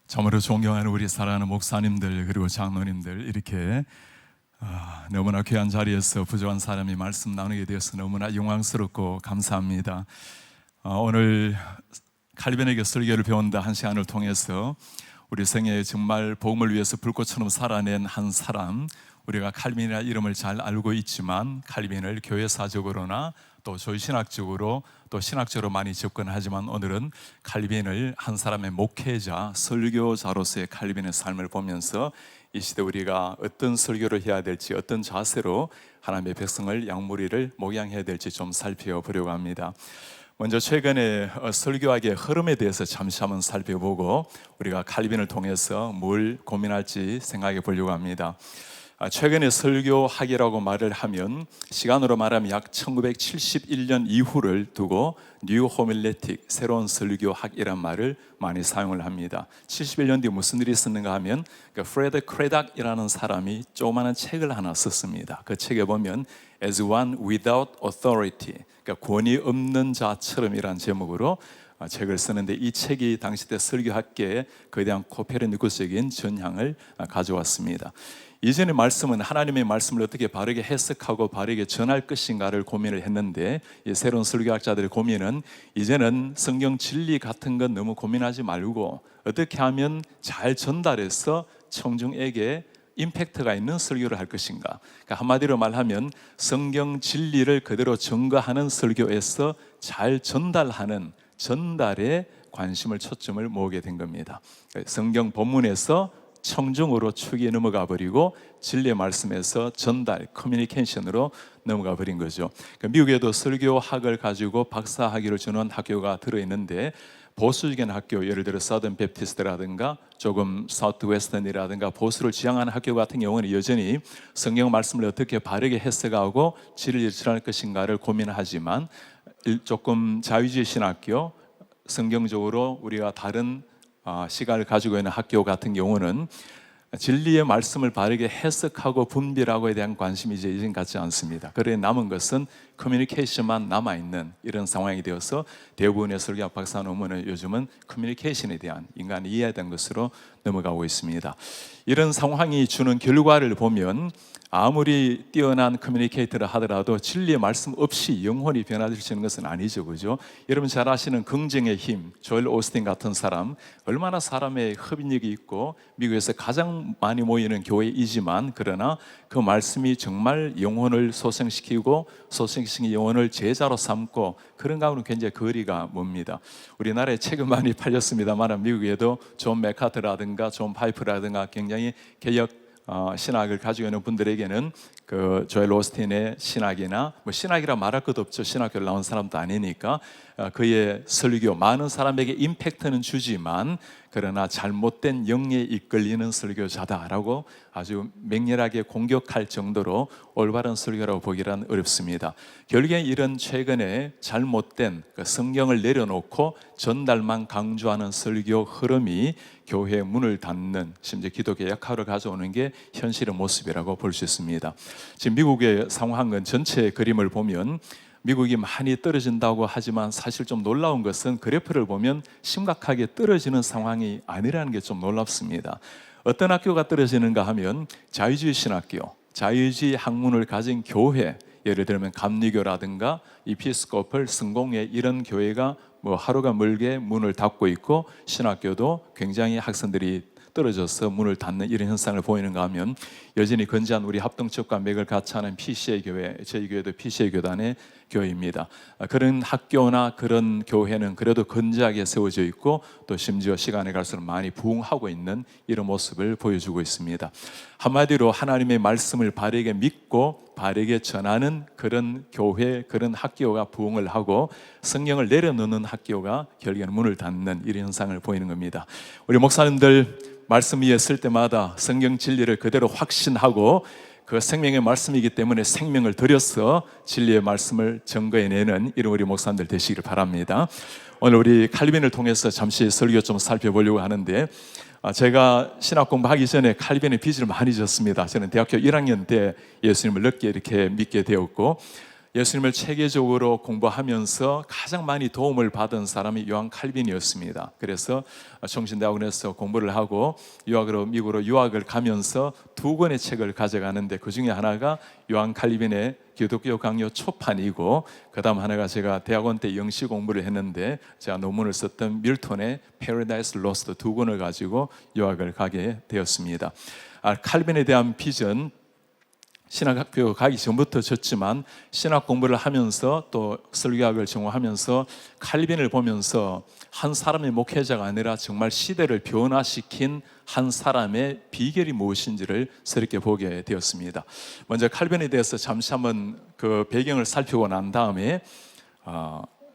참으로 존경하는 우리 사랑하는 목사님들 그리고 장로님들, 이렇게 너무나 귀한 자리에서 부족한 사람이 말씀 나누게 되어서 너무나 영광스럽고 감사합니다. 오늘 칼빈에게 설교를 배운다 한 시간을 통해서 우리 생애에 정말 복음을 위해서 불꽃처럼 살아낸 한 사람, 우리가 칼빈이라는 이름을 잘 알고 있지만 칼빈을 교회사적으로나 또 조신학적으로 또 신학적으로 많이 접근하지만, 오늘은 칼빈을 한 사람의 목회자, 설교자로서의 칼빈의 삶을 보면서 이 시대 우리가 어떤 설교를 해야 될지, 어떤 자세로 하나님의 백성을 양무리를 목양해야 될지 좀 살펴보려고 합니다. 먼저 최근에 설교학의 흐름에 대해서 잠시 한번 살펴보고 우리가 칼빈을 통해서 뭘 고민할지 생각해 보려고 합니다. 최근에 설교학이라고 말을 하면 시간으로 말하면 약 1971년 이후를 두고 뉴 호밀레틱, 새로운 설교학이란 말을 많이 사용을 합니다. 71년 뒤에 무슨 일이 있었는가 하면 프레드 크레닥이라는 사람이 조그마한 책을 하나 썼습니다. 그 책에 보면 As one without authority, 그러니까 권위 없는 자처럼이라는 제목으로 책을 쓰는데, 이 책이 당시 때 설교학계에 거대한 코페르니쿠스적인 전향을 가져왔습니다. 이전의 말씀은 하나님의 말씀을 어떻게 바르게 해석하고 바르게 전할 것인가를 고민을 했는데, 이 새로운 설교학자들의 고민은 이제는 성경 진리 같은 건 너무 고민하지 말고 어떻게 하면 잘 전달해서 청중에게 임팩트가 있는 설교를 할 것인가. 그러니까 한마디로 말하면 성경 진리를 그대로 증거하는 설교에서 잘 전달하는 전달에 관심을, 초점을 모으게 된 겁니다. 성경 본문에서 청중으로 축이 넘어가 버리고 진리의 말씀에서 전달, 커뮤니케이션으로 넘어가 버린 거죠. 미국에도 설교학을 가지고 박사학위를 주는 학교가 들어있는데, 보수적인 학교, 예를 들어 서던 베프티스트라든가 조금 사우트 웨스턴이라든가 보수를 지향하는 학교 같은 경우는 여전히 성경 말씀을 어떻게 바르게 해석하고 진리를 전할 것인가를 고민하지만, 조금 자유주의 신학교, 성경적으로 우리가 다른 시각을 가지고 있는 학교 같은 경우는 진리의 말씀을 바르게 해석하고 분별하고에 대한 관심이 이제 이전 같지 않습니다. 그래 남은 것은 커뮤니케이션만 남아있는 이런 상황이 되어서 대부분의 설교학 박사 논문은 요즘은 커뮤니케이션에 대한, 인간이 이해에 대한 것으로 넘어가고 있습니다. 이런 상황이 주는 결과를 보면 아무리 뛰어난 커뮤니케이터를 하더라도 진리의 말씀 없이 영혼이 변화될 수 있는 것은 아니죠, 그죠? 여러분 잘 아시는 긍정의 힘, 조엘 오스틴 같은 사람, 얼마나 사람의 흡인력이 있고 미국에서 가장 많이 모이는 교회이지만, 그러나 그 말씀이 정말 영혼을 소생시키고 소생시킨 영혼을 제자로 삼고 그런 가운데 굉장히 거리가 멉니다. 우리나라에 책은 많이 팔렸습니다만 미국에도 존 맥카트라든가 존 파이프라든가 굉장히 개혁 신학을 가지고 있는 분들에게는 그 조엘 오스틴의 신학이나 신학이라 말할 것도 없죠. 신학교를 나온 사람도 아니니까 그의 설교 많은 사람에게 임팩트는 주지만, 그러나 잘못된 영에 이끌리는 설교자다라고 아주 맹렬하게 공격할 정도로 올바른 설교라고 보기란 어렵습니다. 결국에 이런 최근에 잘못된 성경을 내려놓고 전달만 강조하는 설교 흐름이 교회의 문을 닫는, 심지어 기독교 역할을 가져오는 게 현실의 모습이라고 볼 수 있습니다. 지금 미국의 상황은 전체 그림을 보면 미국이 많이 떨어진다고 하지만 사실 좀 놀라운 것은 그래프를 보면 심각하게 떨어지는 상황이 아니라는 게 좀 놀랍습니다. 어떤 학교가 떨어지는가 하면 자유주의 신학교, 자유주의 학문을 가진 교회, 예를 들면 감리교라든가 이피스코플, 성공회, 이런 교회가 하루가 멀게 문을 닫고 있고, 신학교도 굉장히 학생들이 떨어져서 문을 닫는 이런 현상을 보이는가 하면, 여전히 건재한 우리 합동측과 맥을 같이 하는 PCA 교회, 저희 교회도 PCA 교단의 교회입니다. 그런 학교나 그런 교회는 그래도 건재하게 세워져 있고, 또 심지어 시간이 갈수록 많이 부흥하고 있는 이런 모습을 보여주고 있습니다. 한마디로 하나님의 말씀을 바르게 믿고 바르게 전하는 그런 교회, 그런 학교가 부흥을 하고, 성경을 내려놓는 학교가 결국에는 문을 닫는 이런 현상을 보이는 겁니다. 우리 목사님들 말씀 위에 설 때마다 성경 진리를 그대로 확신하고 그 생명의 말씀이기 때문에 생명을 들여서 진리의 말씀을 증거해내는 이런 우리 목사님들 되시기를 바랍니다. 오늘 우리 칼빈을 통해서 잠시 설교 좀 살펴보려고 하는데, 제가 신학 공부하기 전에 칼빈의 빚을 많이 졌습니다. 저는 대학교 1학년 때 예수님을 늦게 이렇게 믿게 되었고, 예수님을 체계적으로 공부하면서 가장 많이 도움을 받은 사람이 요한 칼빈이었습니다. 그래서 성신대학원에서 공부를 하고 유학으로 미국으로 유학을 가면서 두 권의 책을 가져가는데 그 중에 하나가 요한 칼빈의 기독교 강요 초판이고, 그 다음 하나가 제가 대학원 때 영시 공부를 했는데 제가 논문을 썼던 밀턴의 Paradise Lost 두 권을 가지고 유학을 가게 되었습니다. 칼빈에 대한 비전, 신학학교 가기 전부터 졌지만 신학 공부를 하면서 또 설교학을 전공하면서 칼빈을 보면서 한 사람의 목회자가 아니라 정말 시대를 변화시킨 한 사람의 비결이 무엇인지를 새롭게 보게 되었습니다. 먼저 칼빈에 대해서 잠시 한번 그 배경을 살피고 난 다음에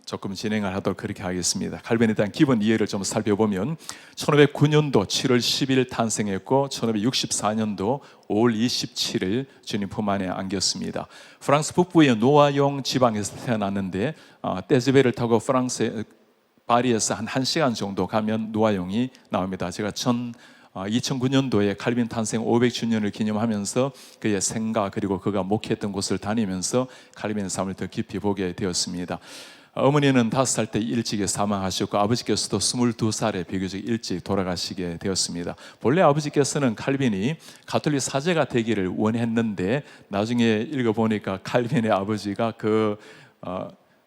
조금 진행을 하도록 그렇게 하겠습니다. 칼빈에 대한 기본 이해를 좀 살펴보면 1509년도 7월 10일 탄생했고 1564년도 5월 27일 주님 품 안에 안겼습니다. 프랑스 북부의 노아용 지방에서 태어났는데 떼즈베를 타고 프랑스 파리에서 한 1시간 정도 가면 노아용이 나옵니다. 제가 2009년도에 칼빈 탄생 500주년을 기념하면서 그의 생가 그리고 그가 목회했던 곳을 다니면서 칼빈의 삶을 더 깊이 보게 되었습니다. 어머니는 5살 때 일찍 사망하셨고 아버지께서도 22살에 비교적 일찍 돌아가시게 되었습니다. 본래 아버지께서는 칼빈이 가톨릭 사제가 되기를 원했는데 나중에 읽어보니까 칼빈의 아버지가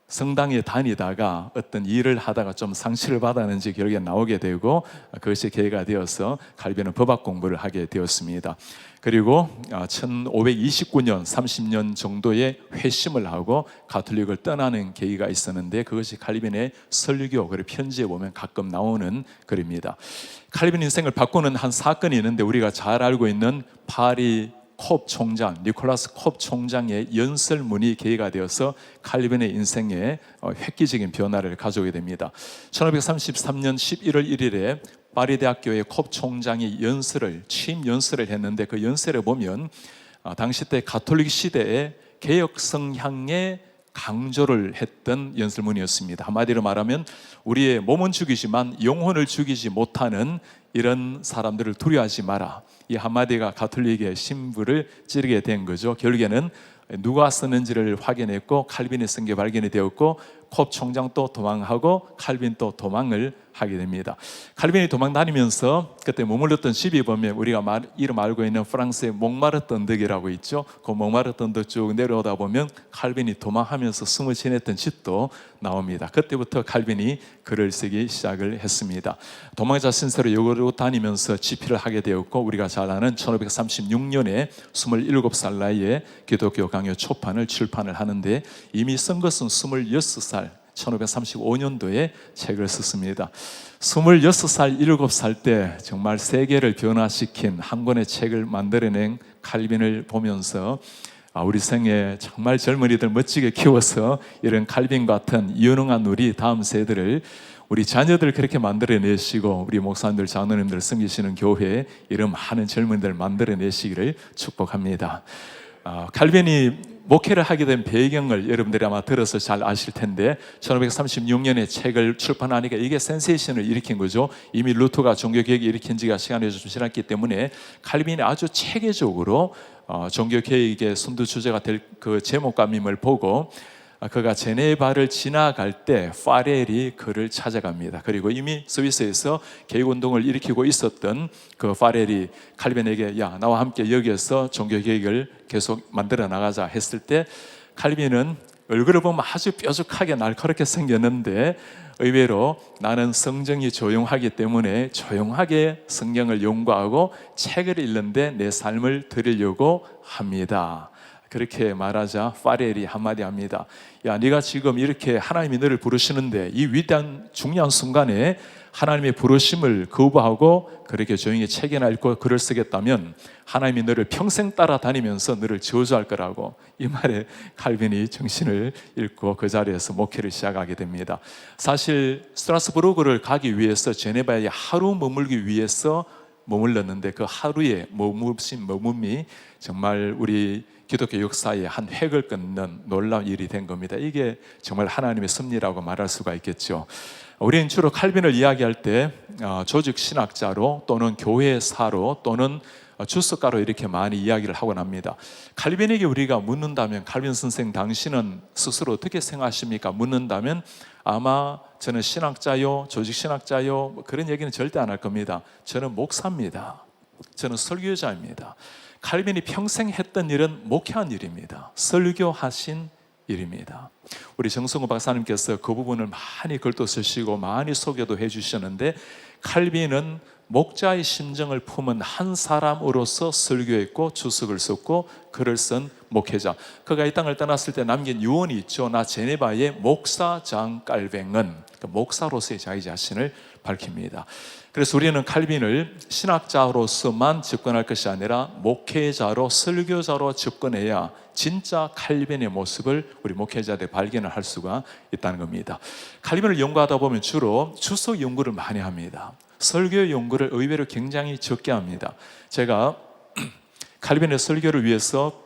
성당에 다니다가 어떤 일을 하다가 좀 상실을 받았는지 결국에 나오게 되고 그것이 계기가 되어서 칼빈은 법학 공부를 하게 되었습니다. 그리고 1529년 30년 정도의 회심을 하고 가톨릭을 떠나는 계기가 있었는데 그것이 칼빈의 설교 그리고 편지에 보면 가끔 나오는 글입니다. 칼빈 인생을 바꾸는 한 사건이 있는데 우리가 잘 알고 있는 파리 콥 총장, 니콜라스 콥 총장의 연설문이 계기가 되어서 칼빈의 인생에 획기적인 변화를 가져오게 됩니다. 1533년 11월 1일에 파리 대학교의 콥 총장이 취임 연설을 했는데 그 연설에 보면 당시 때 가톨릭 시대의 개혁 성향의 강조를 했던 연설문이었습니다. 한마디로 말하면 우리의 몸은 죽이지만 영혼을 죽이지 못하는 이런 사람들을 두려워하지 마라. 이 한마디가 가톨릭의 신부를 찌르게 된 거죠. 결국에는 누가 쓰는지를 확인했고 칼빈이 쓴 게 발견이 되었고 콥 총장 또 도망하고 칼빈 또 도망을 하게 됩니다. 칼빈이 도망 다니면서 그때 머물렀던 집이 보면 우리가 이름 알고 있는 프랑스의 몽마르트 언덕이라고 있죠. 그 몽마르트 언덕 쭉 내려오다 보면 칼빈이 도망하면서 숨을 지냈던 집도 나옵니다. 그때부터 칼빈이 글을 쓰기 시작을 했습니다. 도망자 신세로 여기로 다니면서 집필을 하게 되었고 우리가 잘 아는 1536년에 27살 나이에 기독교 강요 초판을 출판을 하는데 이미 쓴 것은 26살 1535년도에 책을 썼습니다. 26살, 7살 때 정말 세계를 변화시킨 한 권의 책을 만들어낸 칼빈을 보면서 우리 생에 정말 젊은이들 멋지게 키워서 이런 칼빈 같은 유능한 우리 다음 세대를 우리 자녀들 그렇게 만들어내시고 우리 목사님들, 장로님들 섬기시는 교회에 이런 많은 젊은이들 만들어내시기를 축복합니다. 칼빈이 목회를 하게 된 배경을 여러분들이 아마 들어서 잘 아실 텐데 1536년에 책을 출판하니까 이게 센세이션을 일으킨 거죠. 이미 루터가 종교개혁을 일으킨 지가 시간이 좀 지났기 때문에 칼빈이 아주 체계적으로 종교개혁의 선두주자가 될 그 제목감임을 보고 그가 제네바를 지나갈 때 파렐이 그를 찾아갑니다. 그리고 이미 스위스에서 개혁운동을 일으키고 있었던 그 파렐이 칼빈에게 야 나와 함께 여기에서 종교개혁을 계속 만들어 나가자 했을 때 칼빈은 얼굴을 보면 아주 뾰족하게 날카롭게 생겼는데 의외로 나는 성정이 조용하기 때문에 조용하게 성경을 연구하고 책을 읽는데 내 삶을 드리려고 합니다. 그렇게 말하자 파렐이 한마디 합니다. 야, 네가 지금 이렇게 하나님이 너를 부르시는데 이 위대한 중요한 순간에 하나님의 부르심을 거부하고 그렇게 조용히 책이나 읽고 글을 쓰겠다면 하나님이 너를 평생 따라다니면서 너를 저주할 거라고. 이 말에 칼빈이 정신을 잃고 그 자리에서 목회를 시작하게 됩니다. 사실 스트라스부르크를 가기 위해서 제네바에 하루 머물기 위해서 머물렀는데 그 하루의 머금이 정말 우리 기독교 역사의 한 획을 끊는 놀라운 일이 된 겁니다. 이게 정말 하나님의 섭리라고 말할 수가 있겠죠. 우리는 주로 칼빈을 이야기할 때 조직 신학자로 또는 교회사로 또는 주석가로 이렇게 많이 이야기를 하곤 합니다. 칼빈에게 우리가 묻는다면, 칼빈 선생 당신은 스스로 어떻게 생각하십니까? 묻는다면 아마 저는 신학자요, 조직신학자요, 뭐 그런 얘기는 절대 안 할 겁니다. 저는 목사입니다. 저는 설교자입니다. 칼빈이 평생 했던 일은 목회한 일입니다. 설교하신 일입니다. 우리 정성호 박사님께서 그 부분을 많이 글도 쓰시고 많이 소개도 해주셨는데, 칼빈은 목자의 심정을 품은 한 사람으로서 설교했고 주석을 썼고 글을 쓴 목회자. 그가 이 땅을 떠났을 때 남긴 유언이 있죠. 나 제네바의 목사장 깔뱅은, 그 목사로서의 자기 자신을 밝힙니다. 그래서 우리는 칼빈을 신학자로서만 접근할 것이 아니라 목회자로, 설교자로 접근해야 진짜 칼빈의 모습을 우리 목회자들 발견을 할 수가 있다는 겁니다. 칼빈을 연구하다 보면 주로 주석 연구를 많이 합니다. 설교 연구를 의외로 굉장히 적게 합니다. 제가 칼빈의 설교를 위해서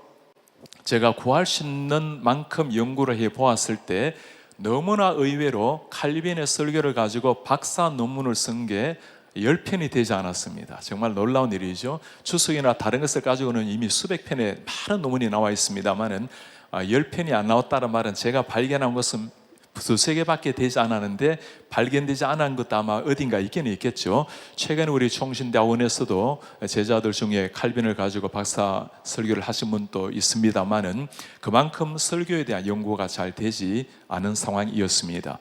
제가 구할 수 있는 만큼 연구를 해 보았을 때 너무나 의외로 칼빈의 설교를 가지고 박사 논문을 쓴 게 10편이 되지 않았습니다. 정말 놀라운 일이죠. 주석이나 다른 것을 가지고는 이미 수백 편의 많은 논문이 나와 있습니다만은 10편이 안 나왔다는 말은 제가 발견한 것은 두세 개밖에 되지 않았는데, 발견되지 않은 것도 아마 어딘가 있기는 있겠죠. 최근에 우리 총신대학원에서도 제자들 중에 칼빈을 가지고 박사 설교를 하신 분도 있습니다만은 그만큼 설교에 대한 연구가 잘 되지 않은 상황이었습니다.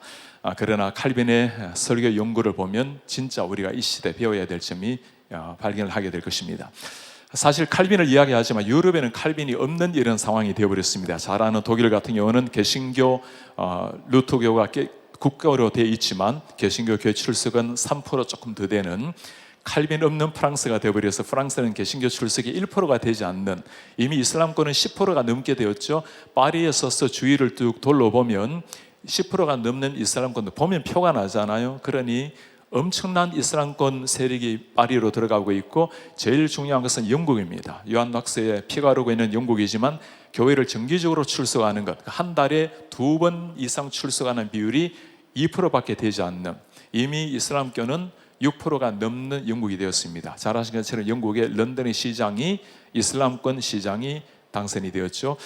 그러나 칼빈의 설교 연구를 보면 진짜 우리가 이 시대에 배워야 될 점이 발견을 하게 될 것입니다. 사실 칼빈을 이야기하지만 유럽에는 칼빈이 없는 이런 상황이 되어버렸습니다. 잘 아는 독일 같은 경우는 개신교, 루터교가 국가로 되어 있지만 개신교 교회 출석은 3% 조금 더 되는, 칼빈 없는 프랑스가 되어버려서 프랑스는 개신교 출석이 1%가 되지 않는, 이미 이슬람권은 10%가 넘게 되었죠. 파리에 서서 주위를 쭉 둘러보면 10%가 넘는 이슬람권도 보면 표가 나잖아요. 그러니 엄청난 이슬람권 세력이 파리로 들어가고 있고, 제일 중요한 것은 영국입니다. 요한 박사의 피가 흐르고 있는 영국이지만 교회를 정기적으로 출석하는 것, 한 달에 2번 이상 출석하는 비율이 2%밖에 되지 않는, 이미 이슬람교는 6%가 넘는 영국이 되었습니다. 잘 아시는 것처럼 영국의 런던의 시장이 이슬람권 시장이 당선이 되었죠.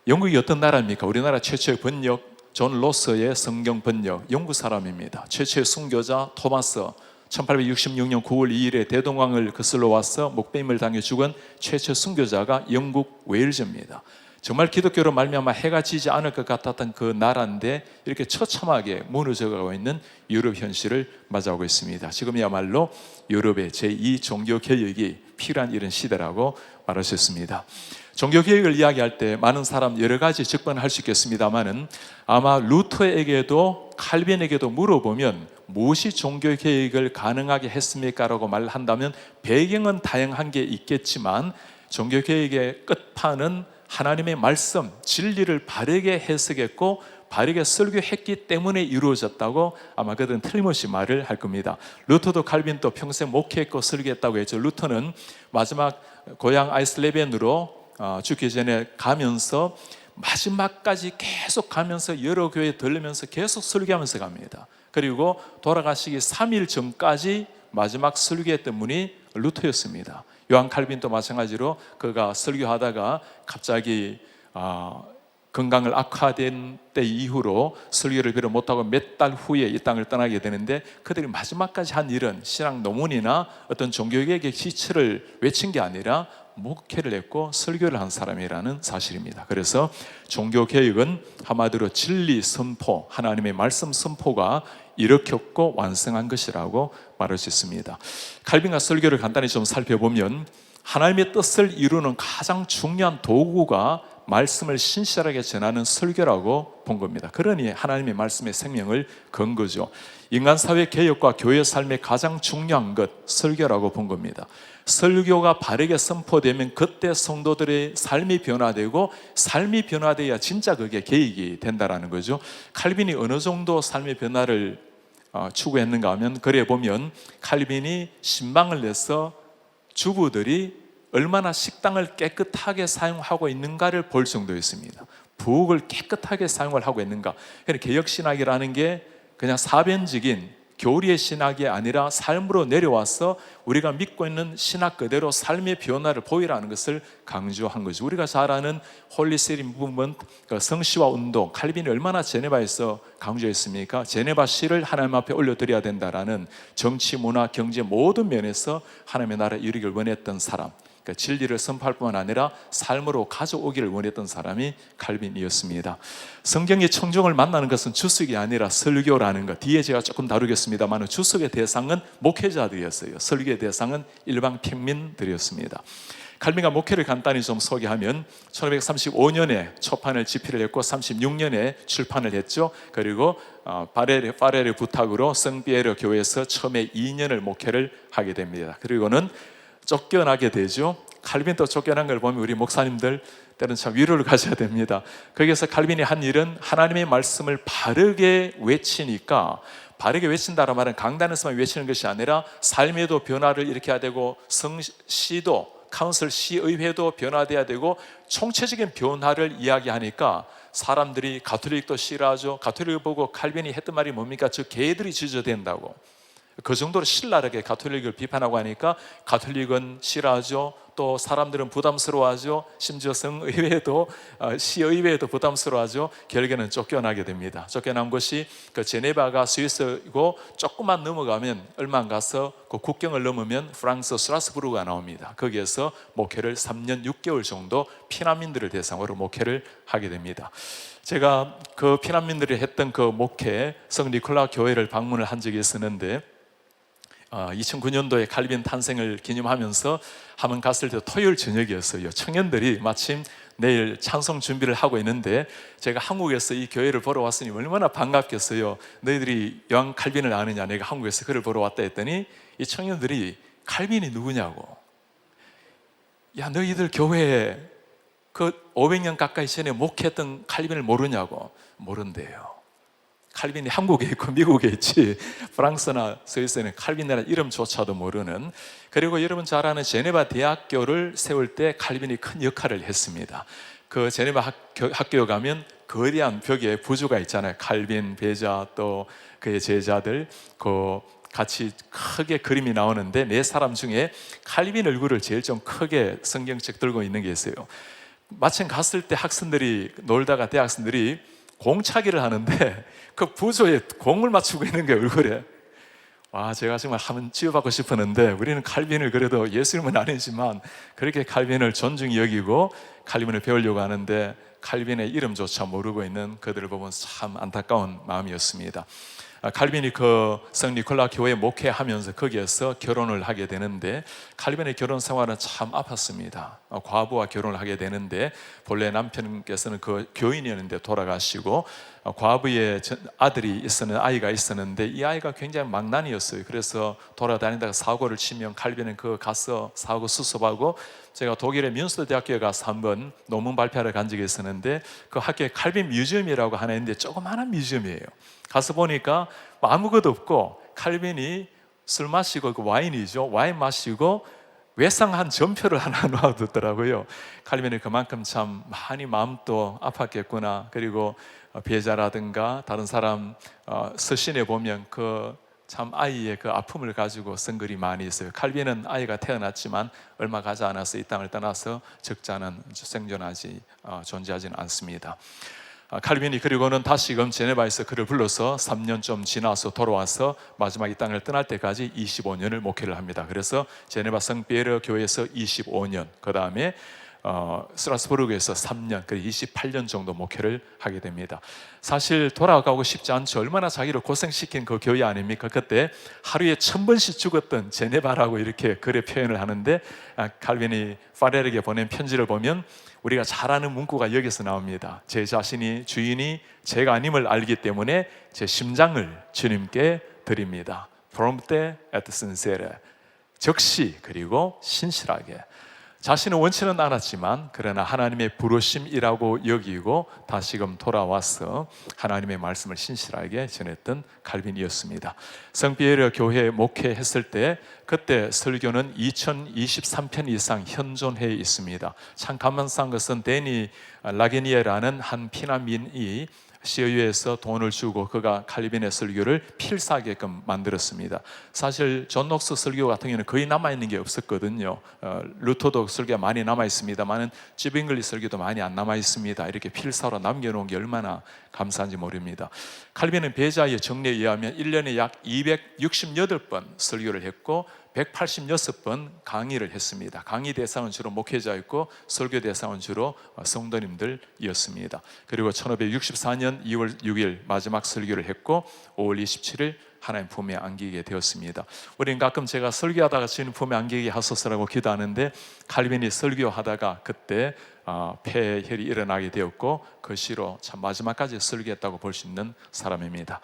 영국이 어떤 나라입니까? 우리나라 최초의 번역 존 로서의 성경 번역, 영국 사람입니다. 최초의 순교자 토마스, 1866년 9월 2일에 대동강을 거슬러 와서 목배임을 당해 죽은 최초 순교자가 영국 웨일즈입니다. 정말 기독교로 말미암아 해가 지지 않을 것 같았던 그 나라인데 이렇게 처참하게 무너져가고 있는 유럽 현실을 맞이하고 있습니다. 지금이야말로 유럽의 제2 종교개혁이 필요한 이런 시대라고 말할 수 있습니다. 종교개혁을 이야기할 때 많은 사람 여러 가지 접근할 수 있겠습니다만은, 아마 루터에게도 칼빈에게도 물어보면 무엇이 종교개혁을 가능하게 했습니까? 라고 말한다면 배경은 다양한 게 있겠지만 종교개혁의 끝판은 하나님의 말씀, 진리를 바르게 해석했고 바르게 설교했기 때문에 이루어졌다고 아마 그들은 틀림없이 말을 할 겁니다. 루터도 칼빈도 평생 목회했고 설교했다고 했죠. 루터는 마지막 고향 아이슬레벤으로 죽기 전에 가면서 마지막까지 계속 가면서 여러 교회에 들르면서 계속 설교하면서 갑니다. 그리고 돌아가시기 3일 전까지 마지막 설교했던 분이 루터였습니다. 요한 칼빈도 마찬가지로 그가 설교하다가 갑자기 건강을 악화된 때 이후로 설교를 비록 못하고 몇 달 후에 이 땅을 떠나게 되는데, 그들이 마지막까지 한 일은 신앙 논문이나 어떤 종교개혁의 기초를 외친 게 아니라 목회를 했고 설교를 한 사람이라는 사실입니다. 그래서 종교개혁은 한마디로 진리 선포, 하나님의 말씀 선포가 일으켰고 완성한 것이라고 말할 수 있습니다. 칼빈과 설교를 간단히 좀 살펴보면 하나님의 뜻을 이루는 가장 중요한 도구가 말씀을 신실하게 전하는 설교라고 본 겁니다. 그러니 하나님의 말씀의 생명을 건 거죠. 인간 사회 개혁과 교회 삶의 가장 중요한 것, 설교라고 본 겁니다. 설교가 바르게 선포되면 그때 성도들의 삶이 변화되고, 삶이 변화되어야 진짜 그게 개혁이 된다는 거죠. 칼빈이 어느 정도 삶의 변화를 추구했는가 하면, 그래 보면 칼빈이 신방을 내서 주부들이 얼마나 식당을 깨끗하게 사용하고 있는가를 볼 정도였습니다. 부엌을 깨끗하게 사용을 하고 있는가. 개혁신학이라는 게 그냥 사변적인 교리의 신학이 아니라 삶으로 내려와서 우리가 믿고 있는 신학 그대로 삶의 변화를 보이라는 것을 강조한 거죠. 우리가 잘 아는 홀리 시리 부분, 성시와 운동, 칼빈이 얼마나 제네바에서 강조했습니까? 제네바 시를 하나님 앞에 올려드려야 된다라는 정치, 문화, 경제 모든 면에서 하나님의 나라에 이르기를 원했던 사람, 그러니까 진리를 선포할 뿐만 아니라 삶으로 가져오기를 원했던 사람이 칼빈이었습니다. 성경의 청중을 만나는 것은 주석이 아니라 설교라는 것, 뒤에 제가 조금 다루겠습니다만 주석의 대상은 목회자들이었어요. 설교의 대상은 일반 평민들이었습니다. 칼빈과 목회를 간단히 좀 소개하면 1535년에 초판을 집필을 했고 36년에 출판을 했죠. 그리고 파레르의 부탁으로 성피에르 교회에서 처음에 2년을 목회를 하게 됩니다. 그리고는 쫓겨나게 되죠. 칼빈도 쫓겨난 걸 보면 우리 목사님들 때는 참 위로를 가져야 됩니다. 거기에서 칼빈이 한 일은 하나님의 말씀을 바르게 외치니까, 바르게 외친다는 말은 강단에서만 외치는 것이 아니라 삶에도 변화를 일으켜야 되고 성시도, 카운슬 시의회도 변화돼야 되고 총체적인 변화를 이야기하니까 사람들이 가톨릭도 싫어하죠. 가톨릭을 보고 칼빈이 했던 말이 뭡니까? 저 개들이 지저댄다고. 그 정도로 신랄하게 가톨릭을 비판하고 하니까 가톨릭은 싫어하죠. 또 사람들은 부담스러워하죠. 심지어 성의회도, 시의회도 부담스러워하죠. 결국에는 쫓겨나게 됩니다. 쫓겨난 것이 그 제네바가 스위스고 조금만 넘어가면, 얼마 안 가서 그 국경을 넘으면 프랑스 스트라스부르가 나옵니다. 거기에서 목회를 3년 6개월 정도 피난민들을 대상으로 목회를 하게 됩니다. 제가 그 피난민들이 했던 그 목회, 성 니콜라 교회를 방문을 한 적이 있었는데 2009년도에 칼빈 탄생을 기념하면서 한번 갔을 때 토요일 저녁이었어요. 청년들이 마침 내일 찬송 준비를 하고 있는데 제가 한국에서 이 교회를 보러 왔으니 얼마나 반갑겠어요. 너희들이 요한 칼빈을 아느냐, 내가 한국에서 그를 보러 왔다 했더니 이 청년들이 칼빈이 누구냐고, 야 너희들 교회에 그 500년 가까이 전에 목회했던 칼빈을 모르냐고. 모른대요. 칼빈이 한국에 있고 미국에 있지 프랑스나 스위스에는 칼빈이라는 이름조차도 모르는. 그리고 여러분 잘 아는 제네바 대학교를 세울 때 칼빈이 큰 역할을 했습니다. 그 제네바 학교에 가면 거대한 벽에 부조가 있잖아요. 칼빈, 베자, 또 그의 제자들 그 같이 크게 그림이 나오는데 네 사람 중에 칼빈 얼굴을 제일 좀 크게 성경책 들고 있는 게 있어요. 마침 갔을 때 학생들이 놀다가 대학생들이 공차기를 하는데 그 부조에 공을 맞추고 있는 게 얼굴에. 와, 제가 정말 한번 치유받고 싶었는데 우리는 칼빈을 그래도 예수님은 아니지만 그렇게 칼빈을 존중히 여기고 칼빈을 배우려고 하는데 칼빈의 이름조차 모르고 있는 그들을 보면 참 안타까운 마음이었습니다. 칼빈이 그 성 니콜라 교회에 목회하면서 거기에서 결혼을 하게 되는데 칼빈의 결혼 생활은 참 아팠습니다. 과부와 결혼을 하게 되는데 본래 남편께서는 그 교인이었는데 돌아가시고 과부의 아이가 있었는데 이 아이가 굉장히 망난이었어요. 그래서 돌아다니다가 사고를 치면 칼빈은 그 가서 사고 수습하고, 제가 독일의 뮌스터 대학교에 가서 한번 논문 발표하러 간 적이 있었는데 그 학교에 칼빈 뮤지엄이라고 하나 있는데 조그마한 뮤지엄이에요. 가서 보니까 아무것도 없고 칼빈이 술 마시고, 그 와인이죠, 와인 마시고 외상한 전표를 하나 놔뒀더라고요. 칼빈이 그만큼 참 많이 마음도 아팠겠구나. 그리고 배자라든가 다른 사람 서신에 보면 그 참 아이의 그 아픔을 가지고 쓴 글이 많이 있어요. 칼빈은 아이가 태어났지만 얼마 가지 않아서 이 땅을 떠나서 적자는 생존하지 존재하지는 않습니다. 칼빈이 그리고는 다시금 제네바에서 그를 불러서 3년 좀 지나서 돌아와서 마지막 이 땅을 떠날 때까지 25년을 목회를 합니다. 그래서 제네바 성피에르 교회에서 25년, 그 다음에 스트라스부르크에서 3년, 그리고 28년 정도 목회를 하게 됩니다. 사실 돌아가고 싶지 않죠. 얼마나 자기를 고생시킨 그 교회 아닙니까? 그때 하루에 1000번씩 죽었던 제네바라고 이렇게 글에 표현을 하는데, 칼빈이 파레르에게 보낸 편지를 보면 우리가 잘 아는 문구가 여기서 나옵니다. 제 자신이 주인이 제가 아님을 알기 때문에 제 심장을 주님께 드립니다. Prompte et sincere, 즉시 그리고 신실하게. 자신은 원치는 않았지만 그러나 하나님의 부르심이라고 여기고 다시금 돌아와서 하나님의 말씀을 신실하게 전했던 칼빈이었습니다. 성피에르 교회에 목회했을 때 그때 설교는 2023편 이상 현존해 있습니다. 참 감사한 것은 데니 라게니에라는 한 피난민이 시의회에서 돈을 주고 그가 칼빈의 설교를 필사하게끔 만들었습니다. 사실 존 녹스 설교 같은 경우는 거의 남아있는 게 없었거든요. 루터도 설교가 많이 남아있습니다만 쥐빙글리 설교도 많이 안 남아있습니다. 이렇게 필사로 남겨놓은 게 얼마나 감사한지 모릅니다. 칼빈은 배자의 정리에 의하면 1년에 약 268번 설교를 했고 186번 강의를 했습니다. 강의 대상은 주로 목회자였고 설교 대상은 주로 성도님들이었습니다. 그리고 1564년 2월 6일 마지막 설교를 했고 5월 27일 하나님 품에 안기게 되었습니다. 우리는 가끔 제가 설교하다가 주님 품에 안기게 하소서라고 기도하는데 칼빈이 설교하다가 그때 폐혈이 일어나게 되었고 그 시로 참 마지막까지 설교했다고 볼 수 있는 사람입니다.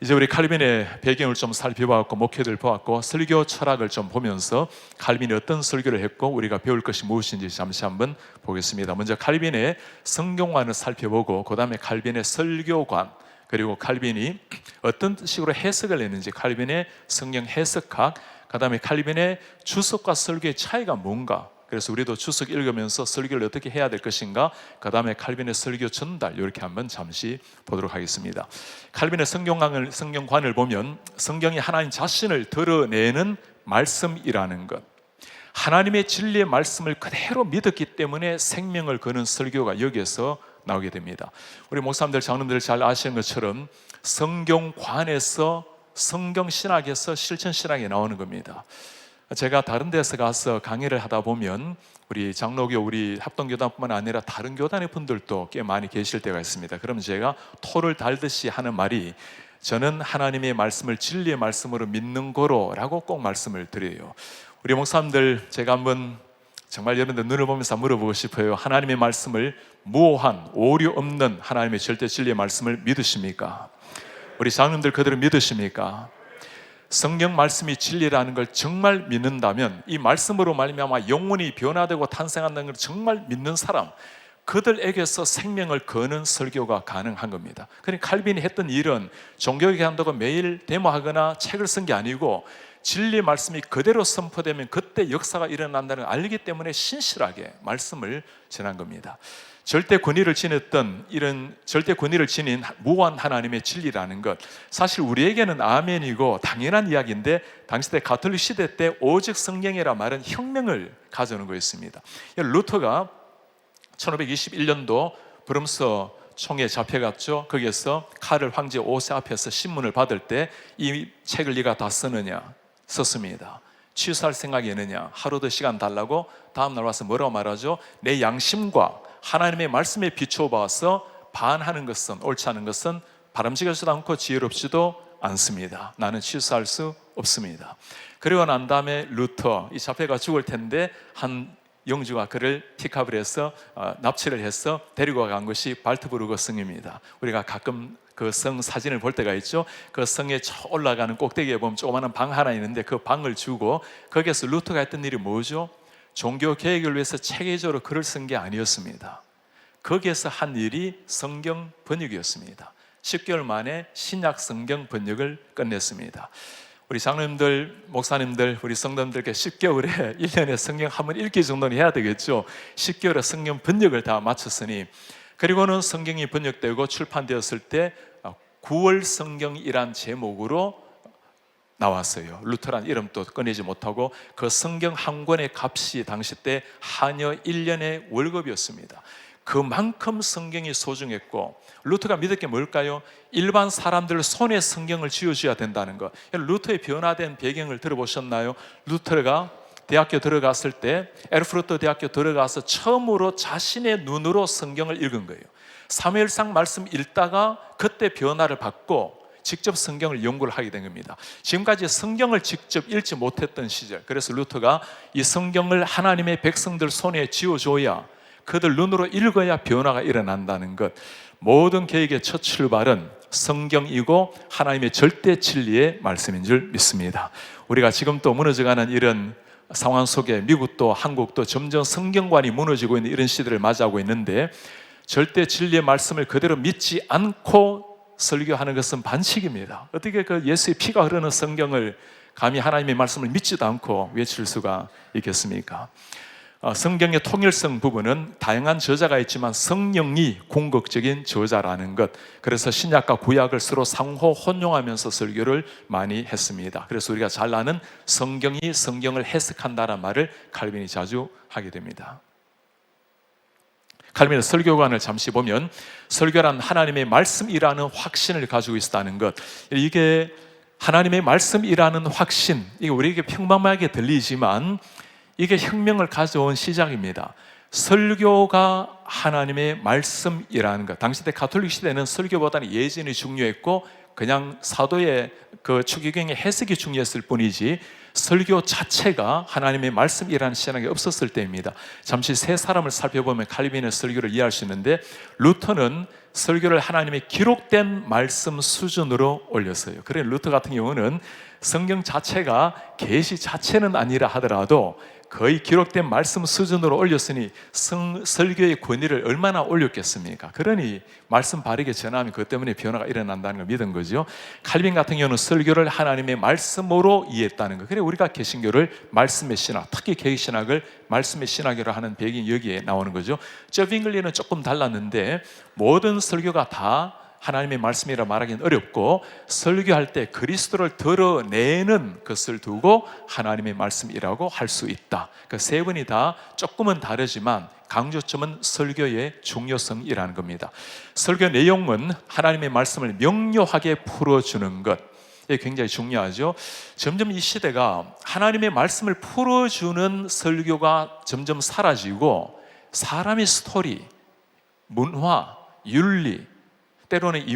이제 우리 칼빈의 배경을 좀 살펴보았고 목회를 보았고 설교 철학을 좀 보면서 칼빈이 어떤 설교를 했고 우리가 배울 것이 무엇인지 잠시 한번 보겠습니다. 먼저 칼빈의 성경관을 살펴보고 그 다음에 칼빈의 설교관, 그리고 칼빈이 어떤 식으로 해석을 했는지, 칼빈의 성경 해석학, 그 다음에 칼빈의 주석과 설교의 차이가 뭔가, 그래서 우리도 주석 읽으면서 설교를 어떻게 해야 될 것인가, 그 다음에 칼빈의 설교 전달, 이렇게 한번 잠시 보도록 하겠습니다. 칼빈의 성경관을 보면 성경이 하나님 자신을 드러내는 말씀이라는 것, 하나님의 진리의 말씀을 그대로 믿었기 때문에 생명을 거는 설교가 여기에서 나오게 됩니다. 우리 목사님들, 장로님들 잘 아시는 것처럼 성경관에서 성경신학에서 실천신학이 나오는 겁니다. 제가 다른 데서 가서 강의를 하다 보면 우리 장로교, 우리 합동교단뿐만 아니라 다른 교단의 분들도 꽤 많이 계실 때가 있습니다. 그러면 제가 토를 달듯이 하는 말이, 저는 하나님의 말씀을 진리의 말씀으로 믿는 거로 라고 꼭 말씀을 드려요. 우리 목사님들, 제가 한번 정말 여러분들 눈을 보면서 물어보고 싶어요. 하나님의 말씀을, 무오한 오류 없는 하나님의 절대 진리의 말씀을 믿으십니까? 우리 장로님들 그대로 믿으십니까? 성경 말씀이 진리라는 걸 정말 믿는다면, 이 말씀으로 말미암아 영혼이 변화되고 탄생한다는 걸 정말 믿는 사람, 그들에게서 생명을 거는 설교가 가능한 겁니다. 그러니까 칼빈이 했던 일은 종교개혁 한다고 매일 데모하거나 책을 쓴 게 아니고, 진리 말씀이 그대로 선포되면 그때 역사가 일어난다는 걸 알기 때문에 신실하게 말씀을 전한 겁니다. 절대 권위를 지녔던 이런 절대 권위를 지닌 무한 하나님의 진리라는 것, 사실 우리에게는 아멘이고 당연한 이야기인데, 당시 때 가톨릭 시대 때 오직 성경이라 말은 혁명을 가져오는 거였습니다. 루터가 1521년도 브름스 총에 잡혀갔죠. 거기에서 카를 황제 5세 앞에서 신문을 받을 때, 이 책을 네가 다 쓰느냐? 썼습니다. 취소할 생각이 있느냐? 하루 더 시간 달라고. 다음날 와서 뭐라고 말하죠? 내 양심과 하나님의 말씀에 비춰봐서 반하는 것은, 옳지 않은 것은 바람직하지도 않고 지혜롭지도 않습니다. 나는 취소할 수 없습니다. 그리고 난 다음에 루터, 이 잡혀가 죽을 텐데 한 영주가 그를 픽업을 해서 납치를 해서 데리고 간 것이 발트부르크 성입니다. 우리가 가끔 그 성 사진을 볼 때가 있죠. 그 성에 올라가는 꼭대기에 보면 조그마한 방 하나 있는데, 그 방을 주고 거기에서 루터가 했던 일이 뭐죠? 종교 개혁을 위해서 체계적으로 글을 쓴 게 아니었습니다. 거기에서 한 일이 성경 번역이었습니다. 10개월 만에 신약 성경 번역을 끝냈습니다. 우리 장로님들, 목사님들, 우리 성도님들께 10개월에 1년에 성경 한 번 읽기 정도는 해야 되겠죠. 10개월에 성경 번역을 다 마쳤으니, 그리고는 성경이 번역되고 출판되었을 때 9월 성경이란 제목으로 나왔어요. 루터란 이름도 꺼내지 못하고, 그 성경 한 권의 값이 당시 때 한여 1년의 월급이었습니다. 그만큼 성경이 소중했고, 루터가 믿을 게 뭘까요? 일반 사람들 손에 성경을 쥐어줘야 된다는 것. 루터의 변화된 배경을 들어보셨나요? 루터가 대학교 들어갔을 때, 에르프루트 대학교 들어가서 처음으로 자신의 눈으로 성경을 읽은 거예요. 사무엘상 말씀 읽다가 그때 변화를 받고 직접 성경을 연구를 하게 된 겁니다. 지금까지 성경을 직접 읽지 못했던 시절, 그래서 루터가 이 성경을 하나님의 백성들 손에 쥐어줘야, 그들 눈으로 읽어야 변화가 일어난다는 것. 모든 계획의 첫 출발은 성경이고 하나님의 절대 진리의 말씀인 줄 믿습니다. 우리가 지금 또 무너져가는 이런 상황 속에 미국도 한국도 점점 성경관이 무너지고 있는 이런 시대를 맞이하고 있는데, 절대 진리의 말씀을 그대로 믿지 않고 설교하는 것은 반칙입니다. 어떻게 그 예수의 피가 흐르는 성경을 감히 하나님의 말씀을 믿지도 않고 외칠 수가 있겠습니까? 성경의 통일성 부분은 다양한 저자가 있지만 성령이 궁극적인 저자라는 것, 그래서 신약과 구약을 서로 상호 혼용하면서 설교를 많이 했습니다. 그래서 우리가 잘 아는 성경이 성경을 해석한다는 말을 칼빈이 자주 하게 됩니다. 칼빈의 설교관을 잠시 보면 설교란 하나님의 말씀이라는 확신을 가지고 있다는 것, 이게 하나님의 말씀이라는 확신, 이게 우리에게 평범하게 들리지만 이게 혁명을 가져온 시작입니다. 설교가 하나님의 말씀이라는 것. 당시 때 가톨릭 시대는 설교보다는 예전이 중요했고 그냥 사도의 그 추기경의 해석이 중요했을 뿐이지 설교 자체가 하나님의 말씀이라는 신앙이 없었을 때입니다. 잠시 세 사람을 살펴보면 칼빈의 설교를 이해할 수 있는데, 루터는 설교를 하나님의 기록된 말씀 수준으로 올렸어요. 그래 루터 같은 경우는 성경 자체가 계시 자체는 아니라 하더라도 거의 기록된 말씀 수준으로 올렸으니 설교의 권위를 얼마나 올렸겠습니까? 그러니 말씀 바르게 전하면 그것 때문에 변화가 일어난다는 걸 믿은 거죠. 칼빈 같은 경우는 설교를 하나님의 말씀으로 이해했다는 거. 그래 우리가 개신교를 말씀의 신학, 특히 개신학을 말씀의 신학이라 하는 배경이 여기에 나오는 거죠. 저빙글리는 조금 달랐는데 모든 설교가 다 하나님의 말씀이라 말하기는 어렵고 설교할 때 그리스도를 드러내는 것을 두고 하나님의 말씀이라고 할 수 있다. 그 세 분이 다 조금은 다르지만 강조점은 설교의 중요성이라는 겁니다. 설교 내용은 하나님의 말씀을 명료하게 풀어주는 것, 이게 굉장히 중요하죠. 점점 이 시대가 하나님의 말씀을 풀어주는 설교가 점점 사라지고 사람의 스토리, 문화, 윤리, 때로는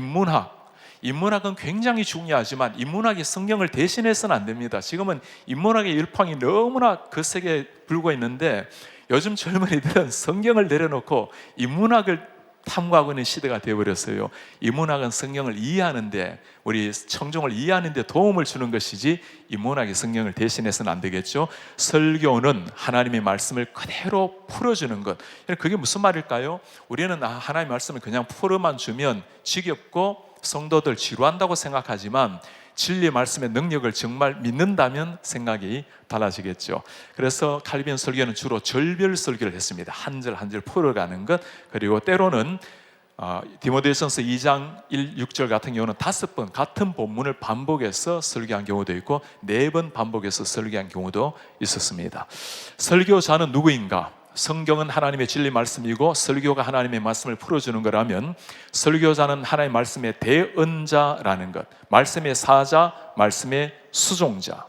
인문학은 굉장히 중요하지만 인문학이 성경을 대신해서는 안 됩니다. 지금은 인문학의 일팡이 너무나 거세게 불고 있는데 요즘 젊은이들은 성경을 내려놓고 인문학을 탐구하고 있는 시대가 되어버렸어요. 인문학은 성경을 이해하는데, 우리 청중을 이해하는 데 도움을 주는 것이지 인문학이 성경을 대신해서는 안 되겠죠. 설교는 하나님의 말씀을 그대로 풀어주는 것. 그게 무슨 말일까요? 우리는 하나님의 말씀을 그냥 풀어만 주면 지겹고 성도들 지루한다고 생각하지만 진리의 말씀의 능력을 정말 믿는다면 생각이 달라지겠죠. 그래서 칼빈 설교는 주로 절별 설교를 했습니다. 한 절 한 절 풀어가는 것. 그리고 때로는 디모데전서 2장 1, 6절 같은 경우는 5번 같은 본문을 반복해서 설교한 경우도 있고 4번 반복해서 설교한 경우도 있었습니다. 설교자는 누구인가? 성경은 하나님의 진리 말씀이고 설교가 하나님의 말씀을 풀어주는 거라면 설교자는 하나님의 말씀의 대언자라는 것, 말씀의 사자, 말씀의 수종자.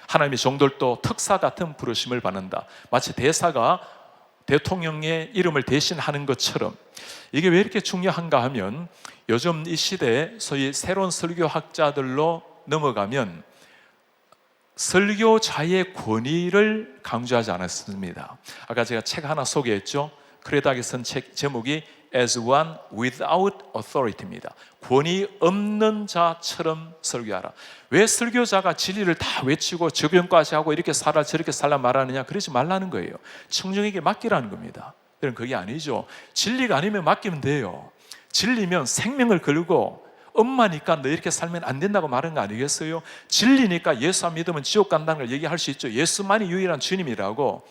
하나님의 종들도 특사 같은 부르심을 받는다. 마치 대사가 대통령의 이름을 대신하는 것처럼. 이게 왜 이렇게 중요한가 하면 요즘 이 시대에 소위 새로운 설교학자들로 넘어가면 설교자의 권위를 강조하지 않았습니다. 아까 제가 책 하나 소개했죠. 크레닥이 쓴 책 제목이 As one without authority입니다. 권위 없는 자처럼 설교하라. 왜 설교자가 진리를 다 외치고 적용까지 하고 이렇게 살아 저렇게 살라 말하느냐? 그러지 말라는 거예요. 청중에게 맡기라는 겁니다. 그럼 그게 아니죠. 진리가 아니면 맡기면 돼요. 진리면 생명을 걸고 엄마니까 너 이렇게 살면 안 된다고 말한 거 아니겠어요? 진리니까 예수 안 믿으면 지옥 간다는 걸 얘기할 수 있죠. 예수만이 유일한 주님이라고.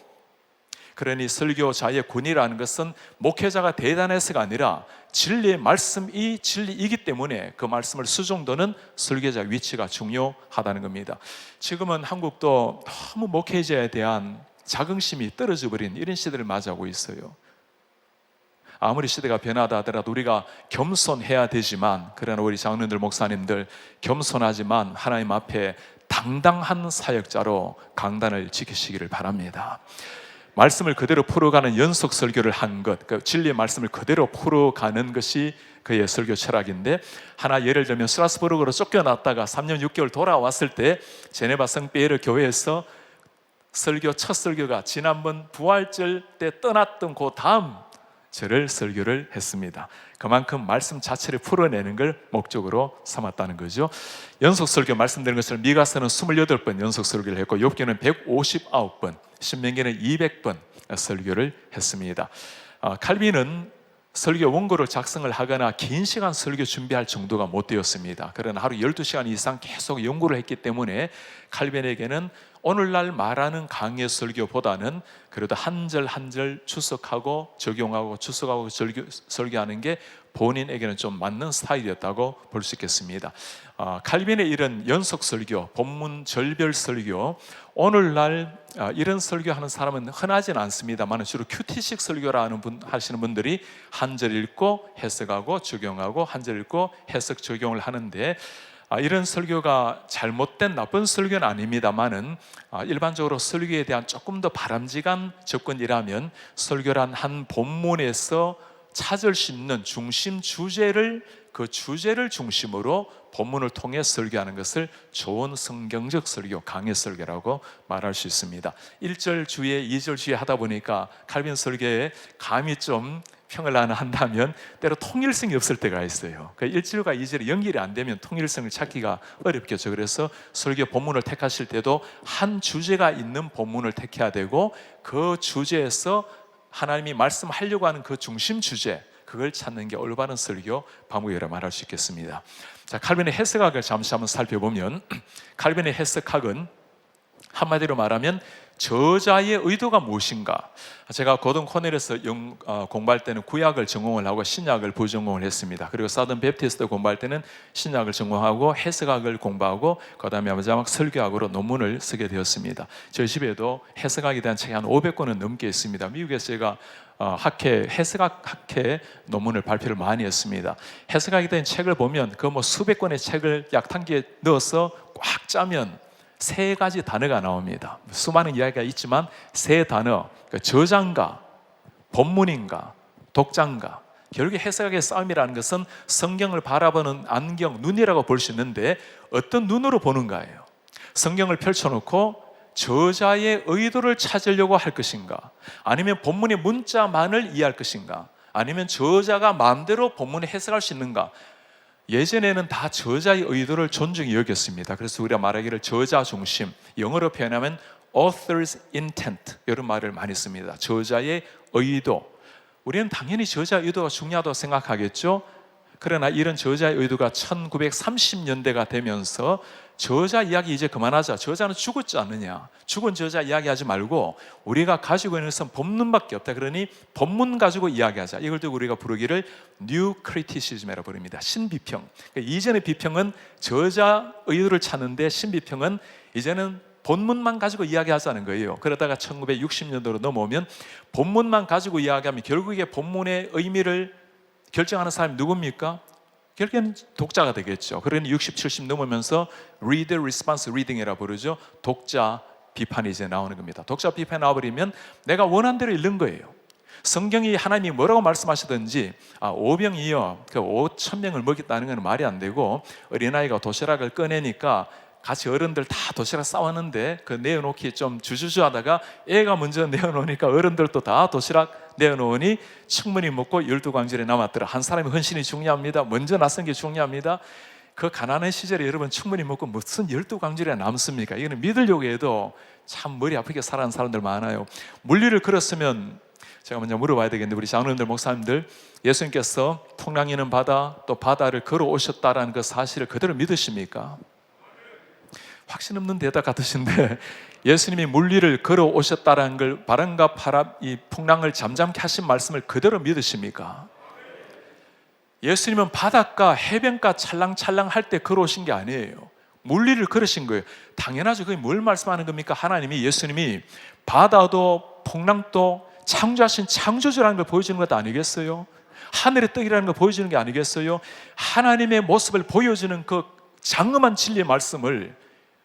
그러니 설교자의 권위라는 것은 목회자가 대단해서가 아니라 진리의 말씀이 진리이기 때문에 그 말씀을 수종도는 설교자 위치가 중요하다는 겁니다. 지금은 한국도 너무 목회자에 대한 자긍심이 떨어져 버린 이런 시대를 맞이하고 있어요. 아무리 시대가 변하다 하더라도 우리가 겸손해야 되지만, 그러나 우리 장로님들 목사님들 겸손하지만 하나님 앞에 당당한 사역자로 강단을 지키시기를 바랍니다. 말씀을 그대로 풀어가는 연속 설교를 한 것, 그 진리의 말씀을 그대로 풀어가는 것이 그의 설교 철학인데, 하나 예를 들면 스트라스부르크로 쫓겨났다가 3년 6개월 돌아왔을 때 제네바 성피에르 교회에서 설교 첫 설교가 지난번 부활절 때 떠났던 그 다음 절을 설교를 했습니다. 그만큼 말씀 자체를 풀어내는 걸 목적으로 삼았다는 거죠. 연속 설교 말씀드린 것처럼 미가서는 28번 연속 설교를 했고 욥기는 159번, 신명기는 200번 설교를 했습니다. 칼빈은 설교 원고를 작성을 하거나 긴 시간 설교 준비할 정도가 못 되었습니다. 그러나 하루 12시간 이상 계속 연구를 했기 때문에 칼빈에게는 오늘날 말하는 강의 설교보다는 그래도 한 절 한 절 추석하고 적용하고 추석하고 설교하는 게 본인에게는 좀 맞는 스타일이었다고 볼 수 있겠습니다. 칼빈의 이런 연속 설교, 본문 절별 설교, 오늘날 이런 설교하는 사람은 흔하지는 않습니다만 주로 큐티식 설교라 하시는 분들이 한 절 읽고 해석하고 적용하고 한 절 읽고 해석 적용을 하는데, 이런 설교가 잘못된 나쁜 설교는 아닙니다만은 일반적으로 설교에 대한 조금 더 바람직한 접근이라면 설교란 한 본문에서 찾을 수 있는 중심 주제를, 그 주제를 중심으로 본문을 통해 설교하는 것을 좋은 성경적 설교, 강해 설교라고 말할 수 있습니다. 1절 주에 2절 주에 하다 보니까 칼빈 설교에 감히 좀 평을 하나 한다면 때로 통일성이 없을 때가 있어요. 1절과 2절이 연결이 안 되면 통일성을 찾기가 어렵겠죠. 그래서 설교 본문을 택하실 때도 한 주제가 있는 본문을 택해야 되고, 그 주제에서 하나님이 말씀하려고 하는 그 중심 주제, 그걸 찾는 게 올바른 설교 방법이라 말할 수 있겠습니다. 자, 칼빈의 해석학을 잠시 한번 살펴보면, 칼빈의 해석학은 한마디로 말하면 저자의 의도가 무엇인가. 제가 고등 코넬에서 공부할 때는 구약을 전공을 하고 신약을 부전공을 했습니다. 그리고 사든 베프티스트 공부할 때는 신약을 전공하고 해석학을 공부하고 그 다음에 마지막 설교학으로 논문을 쓰게 되었습니다. 저희 집에도 해석학에 대한 책이 한 500권은 넘게 있습니다. 미국에서 제가 해석학 학회 논문을 발표를 많이 했습니다. 해석학에 대한 책을 보면 그 수백 권의 책을 약탕기에 넣어서 꽉 짜면 3가지 단어가 나옵니다. 수많은 이야기가 있지만 3단어, 저자인가, 본문인가, 독자인가. 결국에 해석학의 싸움이라는 것은 성경을 바라보는 안경, 눈이라고 볼 수 있는데 어떤 눈으로 보는가예요. 성경을 펼쳐놓고 저자의 의도를 찾으려고 할 것인가, 아니면 본문의 문자만을 이해할 것인가, 아니면 저자가 마음대로 본문을 해석할 수 있는가. 예전에는 다 저자의 의도를 존중히 여겼습니다. 그래서 우리가 말하기를 저자 중심, 영어로 표현하면 author's intent, 이런 말을 많이 씁니다. 저자의 의도. 우리는 당연히 저자의 의도가 중요하다고 생각하겠죠. 그러나 이런 저자의 의도가 1930년대가 되면서 저자 이야기 이제 그만하자, 저자는 죽었지 않느냐, 죽은 저자 이야기하지 말고 우리가 가지고 있는 것은 본문밖에 없다, 그러니 본문 가지고 이야기하자. 이걸 두고 우리가 부르기를 뉴 크리티시즘이라고 부릅니다. 신비평. 이전의 비평은 저자 의도를 찾는데, 신비평은 이제는 본문만 가지고 이야기하자는 거예요. 그러다가 1960년도로 넘어오면 본문만 가지고 이야기하면 결국에 본문의 의미를 결정하는 사람이 누굽니까? 결국에는 독자가 되겠죠. 그러니 60, 70 넘으면서 Reader Response Reading이라고 부르죠. 독자 비판이 이제 나오는 겁니다. 독자 비판이 나와버리면 내가 원한 대로 읽는 거예요. 성경이 하나님이 뭐라고 말씀하시든지, 오병이어 5,000명을 먹였다는 건 말이 안 되고, 어린아이가 도시락을 꺼내니까 같이 어른들 다 도시락 싸왔는데 그 내어놓기 좀 주저주 하다가 애가 먼저 내어놓으니까 어른들도 다 도시락 내어놓으니 충분히 먹고 12광절이 남았더라. 한 사람의 헌신이 중요합니다. 먼저 나선 게 중요합니다. 그 가난한 시절에 여러분 충분히 먹고 무슨 12광절이 남습니까? 이거는 믿으려고 해도 참 머리 아프게 살아가는 사람들 많아요. 물리를 걸었으면, 제가 먼저 물어봐야 되겠는데, 우리 장로님들, 목사님들, 예수님께서 풍랑이는 바다, 또 바다를 걸어오셨다라는 그 사실을 그대로 믿으십니까? 확신 없는 대답 같으신데, 예수님이 물리를 걸어오셨다는 걸, 바람과 바람, 이 풍랑을 잠잠케 하신 말씀을 그대로 믿으십니까? 예수님은 바닷가, 해변가 찰랑찰랑 할 때 걸어오신 게 아니에요. 물리를 걸으신 거예요. 당연하죠. 그게 뭘 말씀하는 겁니까? 하나님이, 예수님이 바다도 풍랑도 창조하신 창조주라는 걸 보여주는 것 아니겠어요? 하늘의 떡이라는 걸 보여주는 게 아니겠어요? 하나님의 모습을 보여주는 그 장엄한 진리의 말씀을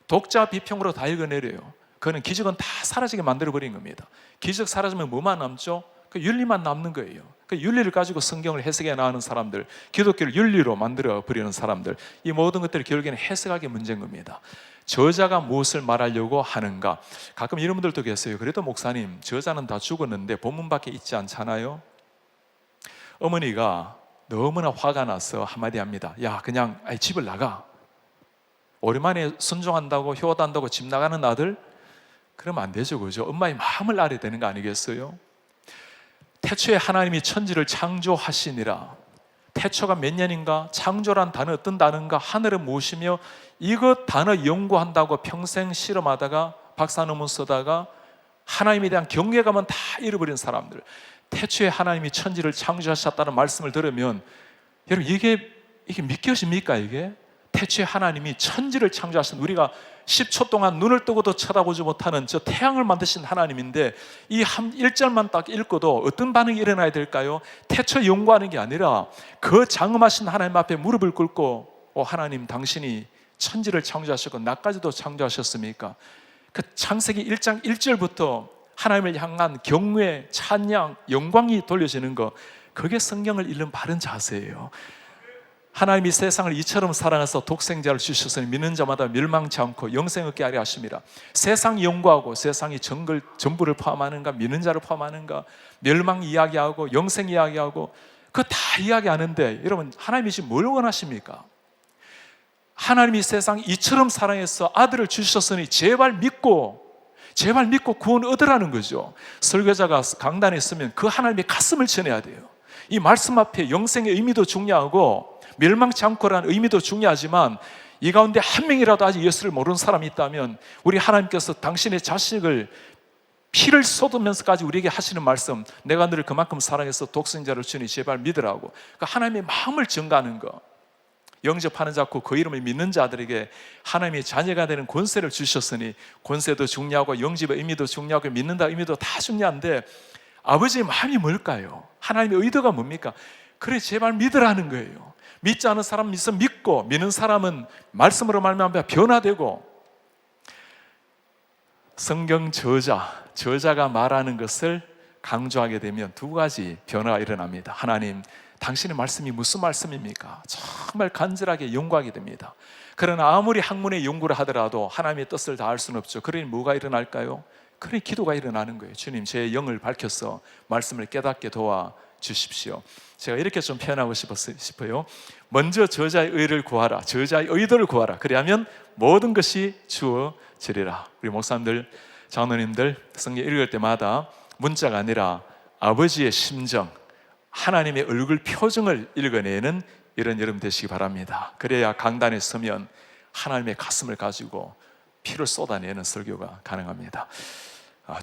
독자 비평으로 다 읽어내려요. 그거는 기적은 다 사라지게 만들어버린 겁니다. 기적 사라지면 뭐만 남죠? 그 윤리만 남는 거예요. 그 윤리를 가지고 성경을 해석해 나가는 사람들, 기독교를 윤리로 만들어버리는 사람들, 이 모든 것들이 결국에는 해석하기 문제인 겁니다. 저자가 무엇을 말하려고 하는가. 가끔 이런 분들도 계세요. 그래도 목사님, 저자는 다 죽었는데 본문밖에 있지 않잖아요. 어머니가 너무나 화가 나서 한마디 합니다. 야, 그냥 집을 나가. 오랜만에 순종한다고, 효도한다고 집 나가는 아들? 그러면 안 되죠, 그죠? 엄마의 마음을 알아야 되는 거 아니겠어요? 태초에 하나님이 천지를 창조하시니라. 태초가 몇 년인가? 창조란 단어 어떤 단어인가? 하늘은 무엇이며? 이것 단어 연구한다고 평생 실험하다가 박사 논문 쓰다가 하나님에 대한 경외감은 다 잃어버린 사람들, 태초에 하나님이 천지를 창조하셨다는 말씀을 들으면 여러분 이게 믿겨집니까? 이게 태초에 하나님이 천지를 창조하신, 우리가 10초 동안 눈을 뜨고도 쳐다보지 못하는 저 태양을 만드신 하나님인데 이 한 1절만 딱 읽고도 어떤 반응이 일어나야 될까요? 태초 연구하는 게 아니라 그 장엄하신 하나님 앞에 무릎을 꿇고 하나님, 당신이 천지를 창조하셨고 나까지도 창조하셨습니까? 그 창세기 1장 1절부터 하나님을 향한 경외, 찬양, 영광이 돌려지는 것, 그게 성경을 읽는 바른 자세예요. 하나님이 세상을 이처럼 사랑해서 독생자를 주셨으니 믿는 자마다 멸망치 않고 영생 얻게 하려 하십니다. 세상 연구하고 세상이 전부를 포함하는가, 믿는 자를 포함하는가, 멸망 이야기하고 영생 이야기하고 그거 다 이야기하는데 여러분, 하나님이 지금 뭘 원하십니까? 하나님이 세상 이처럼 사랑해서 아들을 주셨으니 제발 믿고 구원 얻으라는 거죠. 설교자가 강단에 있으면 그 하나님의 가슴을 전해야 돼요. 이 말씀 앞에 영생의 의미도 중요하고 멸망치 않고라는 의미도 중요하지만 이 가운데 한 명이라도 아직 예수를 모르는 사람이 있다면 우리 하나님께서 당신의 자식을 피를 쏟으면서까지 우리에게 하시는 말씀, 내가 너를 그만큼 사랑해서 독생자를 주니 제발 믿으라고. 그러니까 하나님의 마음을 전가하는 거, 영접하는 자고 그 이름을 믿는 자들에게 하나님의 자녀가 되는 권세를 주셨으니 권세도 중요하고 영접의 의미도 중요하고 믿는다 의미도 다 중요한데 아버지의 마음이 뭘까요? 하나님의 의도가 뭡니까? 그래 제발 믿으라는 거예요. 믿지 않은 사람은 있어 믿고, 믿는 사람은 말씀으로 말미암아 변화되고. 성경 저자가 말하는 것을 강조하게 되면 두 가지 변화가 일어납니다. 하나님, 당신의 말씀이 무슨 말씀입니까? 정말 간절하게 연구하게 됩니다. 그러나 아무리 학문의 연구를 하더라도 하나님의 뜻을 다 알 수는 없죠. 그러니 뭐가 일어날까요? 그러니 기도가 일어나는 거예요. 주님, 제 영을 밝혀서 말씀을 깨닫게 도와주십시오. 제가 이렇게 좀 표현하고 싶어요. 먼저 저자의 의를 구하라, 저자의 의도를 구하라. 그리하면 모든 것이 주어지리라. 우리 목사님들, 장로님들 성경 읽을 때마다 문자가 아니라 아버지의 심정, 하나님의 얼굴 표정을 읽어내는 이런 여러분 되시기 바랍니다. 그래야 강단에 서면 하나님의 가슴을 가지고 피를 쏟아내는 설교가 가능합니다.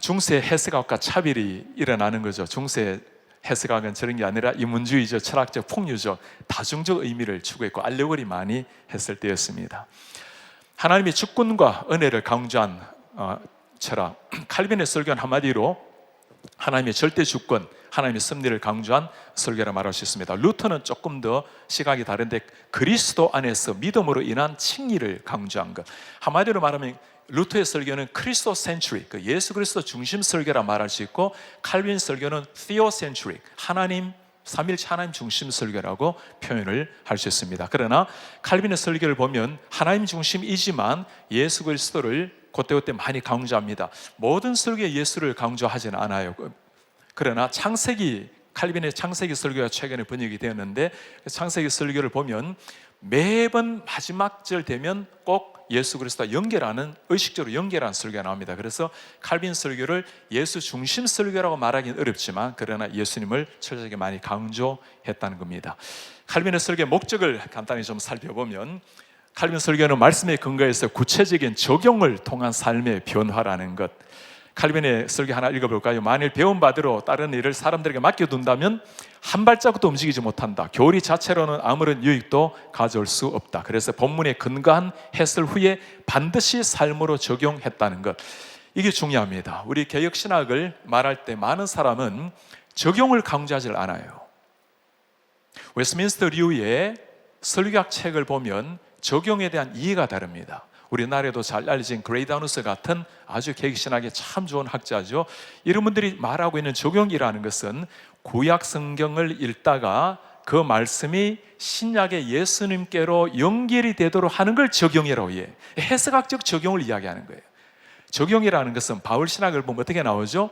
중세 해석학과 차별이 일어나는 거죠. 중세 해석학은 저런 게 아니라 인문주의적, 철학적, 폭류적, 다중적 의미를 추구했고 알레고리 많이 했을 때였습니다. 하나님의 주권과 은혜를 강조한 철학, 칼빈의 설교는 한마디로 하나님의 절대 주권, 하나님의 섭리를 강조한 설교라 말할 수 있습니다. 루터는 조금 더 시각이 다른데 그리스도 안에서 믿음으로 인한 칭의를 강조한 것. 한마디로 말하면 루터의 설교는 크리스토센트릭, 그 예수 그리스도 중심 설교라 말할 수 있고, 칼빈 설교는 theocentric, 하나님 삼일체 하나님 중심 설교라고 표현을 할 수 있습니다. 그러나 칼빈의 설교를 보면 하나님 중심이지만 예수 그리스도를 그때그때 많이 강조합니다. 모든 설교에 예수를 강조하지는 않아요. 그러나 칼빈의 창세기 설교가 최근에 번역이 되었는데 창세기 설교를 보면 매번 마지막 절 되면 꼭 예수 그리스도와 연결하는, 의식적으로 연결하는 설교가 나옵니다. 그래서 칼빈 설교를 예수 중심 설교라고 말하기는 어렵지만 그러나 예수님을 철저하게 많이 강조했다는 겁니다. 칼빈의 설교의 목적을 간단히 좀 살펴보면 칼빈 설교는 말씀에 근거해서 구체적인 적용을 통한 삶의 변화라는 것. 칼빈의 설교 하나 읽어볼까요? 만일 배운 바대로 다른 일을 사람들에게 맡겨둔다면 한 발자국도 움직이지 못한다. 교리 자체로는 아무런 유익도 가져올 수 없다. 그래서 본문에 근거한 해설 후에 반드시 삶으로 적용했다는 것, 이게 중요합니다. 우리 개혁신학을 말할 때 많은 사람은 적용을 강조하지 않아요. 웨스민스터 류의 설교학 책을 보면 적용에 대한 이해가 다릅니다. 우리나라에도 잘 알려진 그레이다우누스 같은 아주 개혁신학에 참 좋은 학자죠. 이런 분들이 말하고 있는 적용이라는 것은 구약 성경을 읽다가 그 말씀이 신약의 예수님께로 연결이 되도록 하는 걸 적용이라고 해요. 해석학적 적용을 이야기하는 거예요. 적용이라는 것은 바울 신학을 보면 어떻게 나오죠?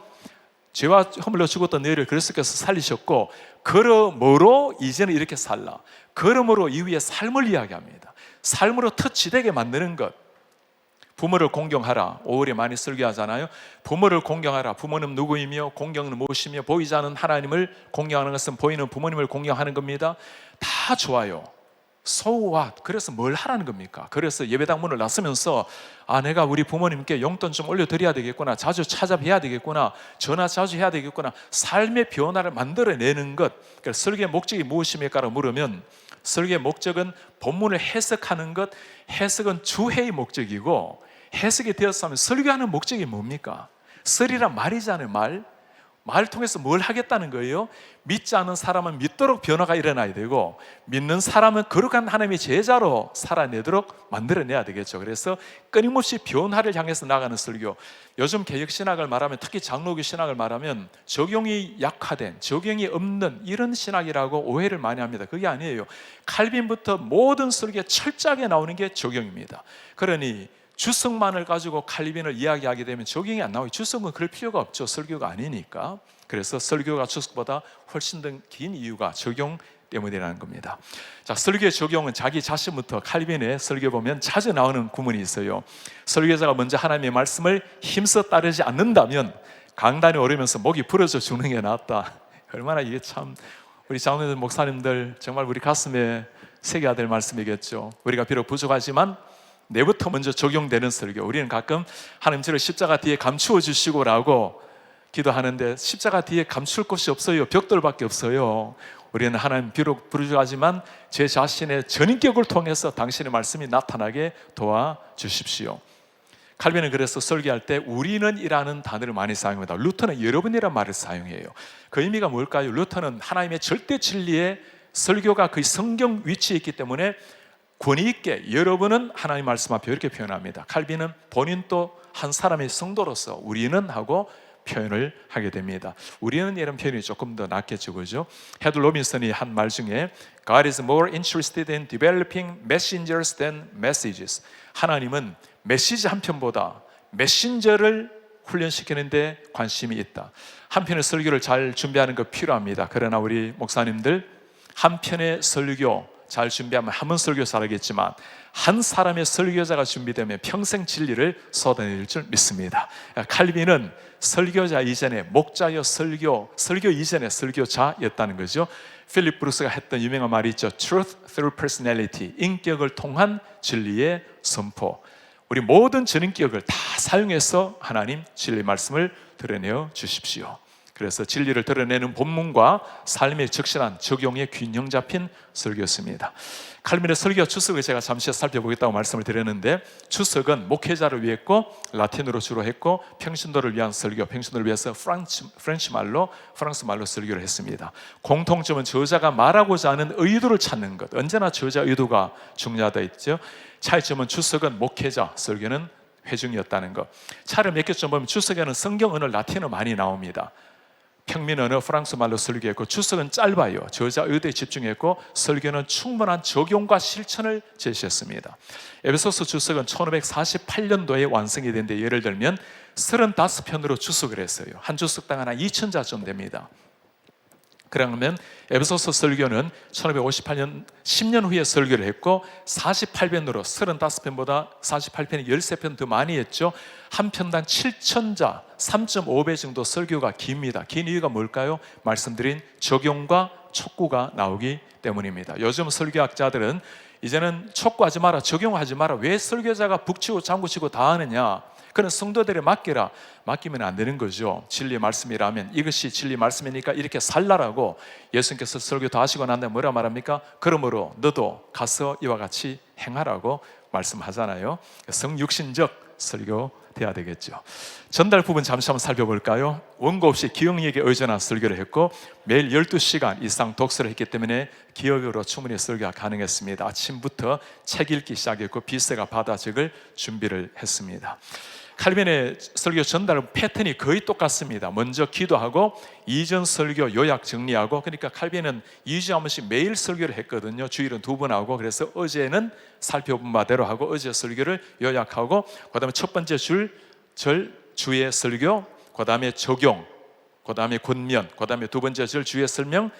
죄와 허물로 죽었던 너희를 그리스도께서 살리셨고 그러므로 이제는 이렇게 살라. 그러므로 이후에 삶을 이야기합니다. 삶으로 터치되게 만드는 것, 부모를 공경하라. 5월에 많이 설교하잖아요. 부모를 공경하라. 부모는 누구이며 공경은 무엇이며 보이지 않는 하나님을 공경하는 것은 보이는 부모님을 공경하는 겁니다. 다 좋아요. So what? 그래서 뭘 하라는 겁니까? 그래서 예배당 문을 나서면서 내가 우리 부모님께 용돈 좀 올려드려야 되겠구나, 자주 찾아뵈야 되겠구나, 전화 자주 해야 되겠구나, 삶의 변화를 만들어내는 것. 그러니까 설교의 목적이 무엇입니까라고 물으면, 설교의 목적은 본문을 해석하는 것, 해석은 주회의 목적이고, 해석이 되었으면 설교하는 목적이 뭡니까? 설이란 말이잖아요. 말 통해서 뭘 하겠다는 거예요? 믿지 않는 사람은 믿도록 변화가 일어나야 되고, 믿는 사람은 거룩한 하나님의 제자로 살아내도록 만들어내야 되겠죠. 그래서 끊임없이 변화를 향해서 나가는 설교. 요즘 개혁신학을 말하면, 특히 장로교 신학을 말하면 적용이 약화된, 적용이 없는 이런 신학이라고 오해를 많이 합니다. 그게 아니에요. 칼빈부터 모든 설교에 철저하게 나오는 게 적용입니다. 그러니 주석만을 가지고 칼빈을 이야기하게 되면 적용이 안 나와요. 주석은 그럴 필요가 없죠. 설교가 아니니까. 그래서 설교가 주석보다 훨씬 더 긴 이유가 적용 때문이라는 겁니다. 자, 설교의 적용은 자기 자신부터, 칼빈의 설교 보면 자주 나오는 구문이 있어요. 설교자가 먼저 하나님의 말씀을 힘써 따르지 않는다면 강단에 오르면서 목이 부러져 죽는 게 낫다. 얼마나 이게 참 우리 장로들, 목사님들 정말 우리 가슴에 새겨야 될 말씀이겠죠. 우리가 비록 부족하지만 내부터 먼저 적용되는 설교. 우리는 가끔 하나님 저를 십자가 뒤에 감추어 주시고라고 기도하는데, 십자가 뒤에 감출 곳이 없어요. 벽돌밖에 없어요. 우리는 하나님 비록 부족하지만 제 자신의 전인격을 통해서 당신의 말씀이 나타나게 도와주십시오. 칼빈은 그래서 설교할 때 우리는 이라는 단어를 많이 사용합니다. 루터는 여러분이란 말을 사용해요. 그 의미가 뭘까요? 루터는 하나님의 절대 진리의 설교가 그 성경 위치에 있기 때문에 권위 있게 여러분은 하나님 말씀 앞에 이렇게 표현합니다. 칼빈은 본인도 한 사람의 성도로서 우리는 하고 표현을 하게 됩니다. 우리는 이런 표현이 조금 더 낫겠죠, 그죠? 헤드 로빈슨이 한 말 중에 God is more interested in developing messengers than messages. 하나님은 메시지 한 편보다 메신저를 훈련시키는데 관심이 있다. 한 편의 설교를 잘 준비하는 거 필요합니다. 그러나 우리 목사님들 한 편의 설교 잘 준비하면 한 번 설교 잘하겠지만, 한 사람의 설교자가 준비되면 평생 진리를 쏟아낼 줄 믿습니다. 칼빈은 설교자 이전에 목자여 설교 이전에 설교자였다는 거죠. 필립 브루스가 했던 유명한 말이 있죠. Truth through personality, 인격을 통한 진리의 선포. 우리 모든 전인격을 다 사용해서 하나님 진리 말씀을 드러내어 주십시오. 그래서 진리를 드러내는 본문과 삶의 적실한 적용의 균형 잡힌 설교였습니다. 칼빈의 설교 주석을 제가 잠시 살펴보겠다고 말씀을 드렸는데, 주석은 목회자를 위했고 라틴어로 주로 했고, 평신도를 위한 설교, 평신도를 위해서 프랑스 말로 설교를 했습니다. 공통점은 저자가 말하고자 하는 의도를 찾는 것. 언제나 저자 의도가 중요하다 했죠. 차이점은 주석은 목회자, 설교는 회중이었다는 것. 차를 몇 개 좀 보면 주석에는 성경 언어 라틴어 많이 나옵니다. 평민 언어 프랑스 말로 설교했고, 주석은 짧아요. 저자 의도에 집중했고, 설교는 충분한 적용과 실천을 제시했습니다. 에베소서 주석은 1548년도에 완성이 된데, 예를 들면 35편으로 주석을 했어요. 한 주석당 하나 2,000자쯤 됩니다. 그러면 에베소서 설교는 1558년 10년 후에 설교를 했고, 48편으로 35편보다 48편이 13편 더 많이 했죠. 한 편당 7,000자, 3.5배 정도 설교가 깁니다. 긴 이유가 뭘까요? 말씀드린 적용과 촉구가 나오기 때문입니다. 요즘 설교학자들은 이제는 촉구하지 마라, 적용하지 마라, 왜 설교자가 북치고 장구치고 다 하느냐, 그는 성도들에 맡기라. 맡기면 안 되는 거죠. 진리의 말씀이라면 이것이 진리 말씀이니까 이렇게 살라라고 예수님께서 설교 다 하시고 난 다음에 뭐라 말합니까? 그러므로 너도 가서 이와 같이 행하라고 말씀하잖아요. 성육신적 설교 돼야 되겠죠. 전달 부분 잠시 한번 살펴볼까요? 원고 없이 기억력에 의존한 설교를 했고, 매일 12시간 이상 독서를 했기 때문에 기억으로 충분히 설교가 가능했습니다. 아침부터 책 읽기 시작했고, 비서가 받아적을 준비를 했습니다. 칼빈의 설교 전달 패턴이 거의 똑같습니다. 먼저 기도하고 이전 설교 요약 정리하고, 그러니까 칼빈은 2주에 한 번씩 매일 설교를 했거든요. 주일은 2번 하고, 그래서 어제는 살펴본 바대로 하고 어제 설교를 요약하고, 그 다음에 첫 번째 주의 설교, 그 다음에 적용, 그 다음에 권면, 그 다음에 두 번째 주의 설명,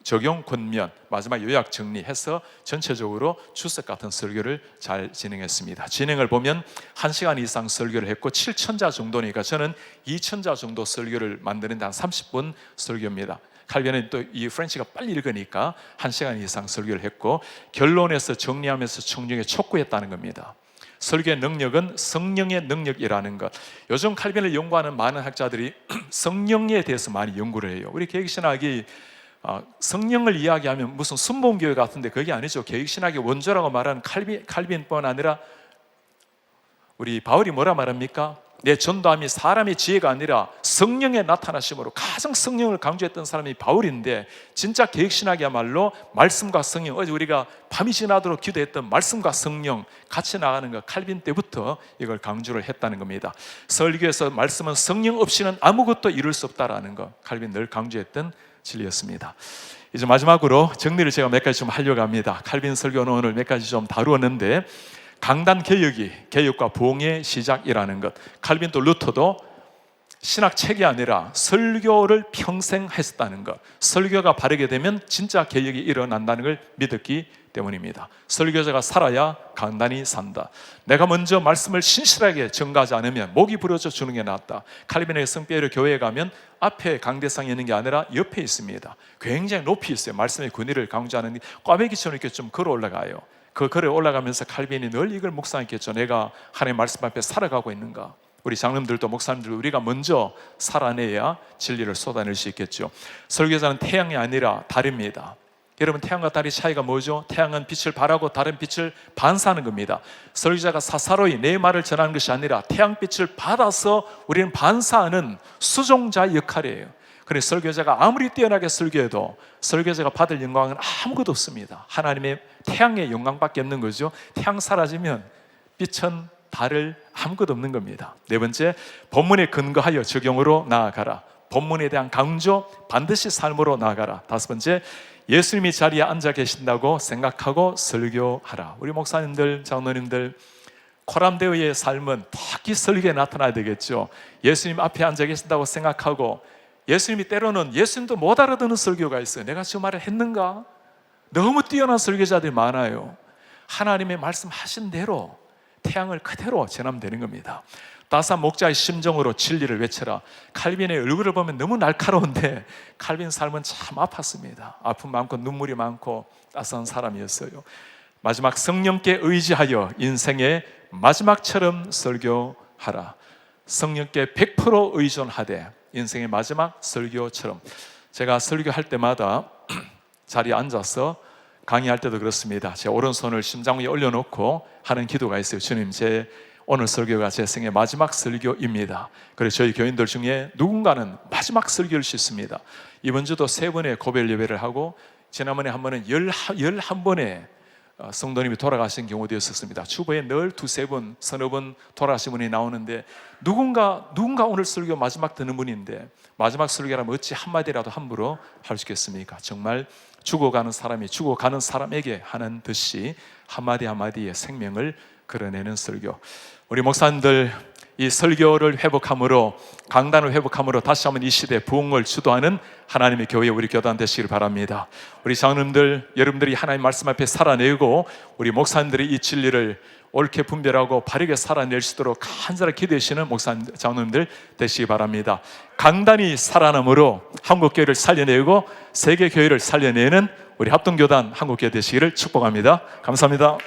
적용, 권면, 마지막 요약 정리해서 전체적으로 주석 같은 설교를 잘 진행했습니다. 진행을 보면 1시간 이상 설교를 했고 7천자 정도니까 저는 2천자 정도 설교를 만드는데 한 30분 설교입니다. 칼빈은 또 이 프렌치가 빨리 읽으니까 1시간 이상 설교를 했고 결론에서 정리하면서 청중에 촉구했다는 겁니다. 설교의 능력은 성령의 능력이라는 것. 요즘 칼빈을 연구하는 많은 학자들이 성령에 대해서 많이 연구를 해요. 우리 계획신학이 성령을 이야기하면 무슨 순복음교회 같은데 그게 아니죠. 계획신학의 원조라고 말하는 칼빈뿐 아니라 우리 바울이 뭐라 말합니까? 내 전도함이 사람의 지혜가 아니라 성령의 나타나심으로 가장 성령을 강조했던 사람이 바울인데 진짜 계획신학이야말로 말씀과 성령, 어제 우리가 밤이 지나도록 기도했던 말씀과 성령 같이 나가는 것, 칼빈 때부터 이걸 강조를 했다는 겁니다. 설교에서 말씀은 성령 없이는 아무것도 이룰 수 없다라는 것, 칼빈 늘 강조했던 진리였습니다. 이제 마지막으로 정리를 제가 몇 가지 좀 하려고 합니다. 칼빈 설교는 오늘 몇 가지 좀 다루었는데 강단 개혁이 개혁과 부흥의 시작이라는 것. 칼빈도 루터도 신학책이 아니라 설교를 평생 했었다는 것. 설교가 바르게 되면 진짜 개혁이 일어난다는 걸 믿었기 때문입니다. 설교자가 살아야 강단이 산다. 내가 먼저 말씀을 신실하게 전가하지 않으면 목이 부러져 주는 게 낫다. 칼빈의 성피에르 교회에 가면 앞에 강대상이 있는 게 아니라 옆에 있습니다. 굉장히 높이 있어요. 말씀의 권위를 강조하는 꽈배기처럼 이렇게 좀 걸어 올라가요. 그 걸어 올라가면서 칼빈이 늘 이걸 묵상했겠죠. 내가 하나님의 말씀 앞에 살아가고 있는가. 우리 장로님들도 목사님들도 우리가 먼저 살아내야 진리를 쏟아낼 수 있겠죠. 설교자는 태양이 아니라 달입니다. 여러분, 태양과 달의 차이가 뭐죠? 태양은 빛을 발하고 달은 빛을 반사하는 겁니다. 설교자가 사사로이 내 말을 전하는 것이 아니라 태양빛을 받아서 우리는 반사하는 수종자 역할이에요. 그래서 설교자가 아무리 뛰어나게 설교해도 설교자가 받을 영광은 아무것도 없습니다. 하나님의 태양의 영광밖에 없는 거죠. 태양 사라지면 빛은 달을 아무것도 없는 겁니다. 네 번째, 본문에 근거하여 적용으로 나아가라. 본문에 대한 강조, 반드시 삶으로 나아가라. 다섯 번째, 예수님이 자리에 앉아 계신다고 생각하고 설교하라. 우리 목사님들, 장로님들, 코람데오의 삶은 특히 설교에 나타나야 되겠죠. 예수님 앞에 앉아 계신다고 생각하고, 예수님이 때로는 예수님도 못 알아듣는 설교가 있어요. 내가 저 말을 했는가? 너무 뛰어난 설교자들이 많아요. 하나님의 말씀하신 대로 태양을 그대로 전하면 되는 겁니다. 따스한 목자의 심정으로 진리를 외쳐라. 칼빈의 얼굴을 보면 너무 날카로운데 칼빈 삶은 참 아팠습니다. 아픔 많고 눈물이 많고 따스한 사람이었어요. 마지막, 성령께 의지하여 인생의 마지막처럼 설교하라. 성령께 100% 의존하되 인생의 마지막 설교처럼. 제가 설교할 때마다 자리에 앉아서 강의할 때도 그렇습니다. 제 오른손을 심장 위에 올려놓고 하는 기도가 있어요. 주님, 제 오늘 설교가 제 생의 마지막 설교입니다. 그래서 저희 교인들 중에 누군가는 마지막 설교를 싣습니다. 이번 주도 3번의 고별 예배를 하고 지난번에 한 번은 11번의 성도님이 돌아가신 경우도 있었습니다. 주보에 늘 2-3번, 서너 번 돌아가신 분이 나오는데 누군가 오늘 설교 마지막 듣는 분인데 마지막 설교라면 어찌 한마디라도 함부로 할 수 있겠습니까? 정말 죽어가는 사람이 죽어가는 사람에게 하는 듯이 한마디 한마디의 생명을 걸어내는 설교. 우리 목사님들, 이 설교를 회복함으로, 강단을 회복함으로 다시 한번 이 시대 부흥을 주도하는 하나님의 교회, 우리 교단 되시길 바랍니다. 우리 장로님들, 여러분들이 하나님 말씀 앞에 살아내고 우리 목사님들이 이 진리를 옳게 분별하고 바르게 살아낼 수 있도록 간절히 기도하시는 목사님, 장로님들 되시기 바랍니다. 강단이 살아남으로 한국교회를 살려내고 세계교회를 살려내는 우리 합동교단 한국교회 되시기를 축복합니다. 감사합니다.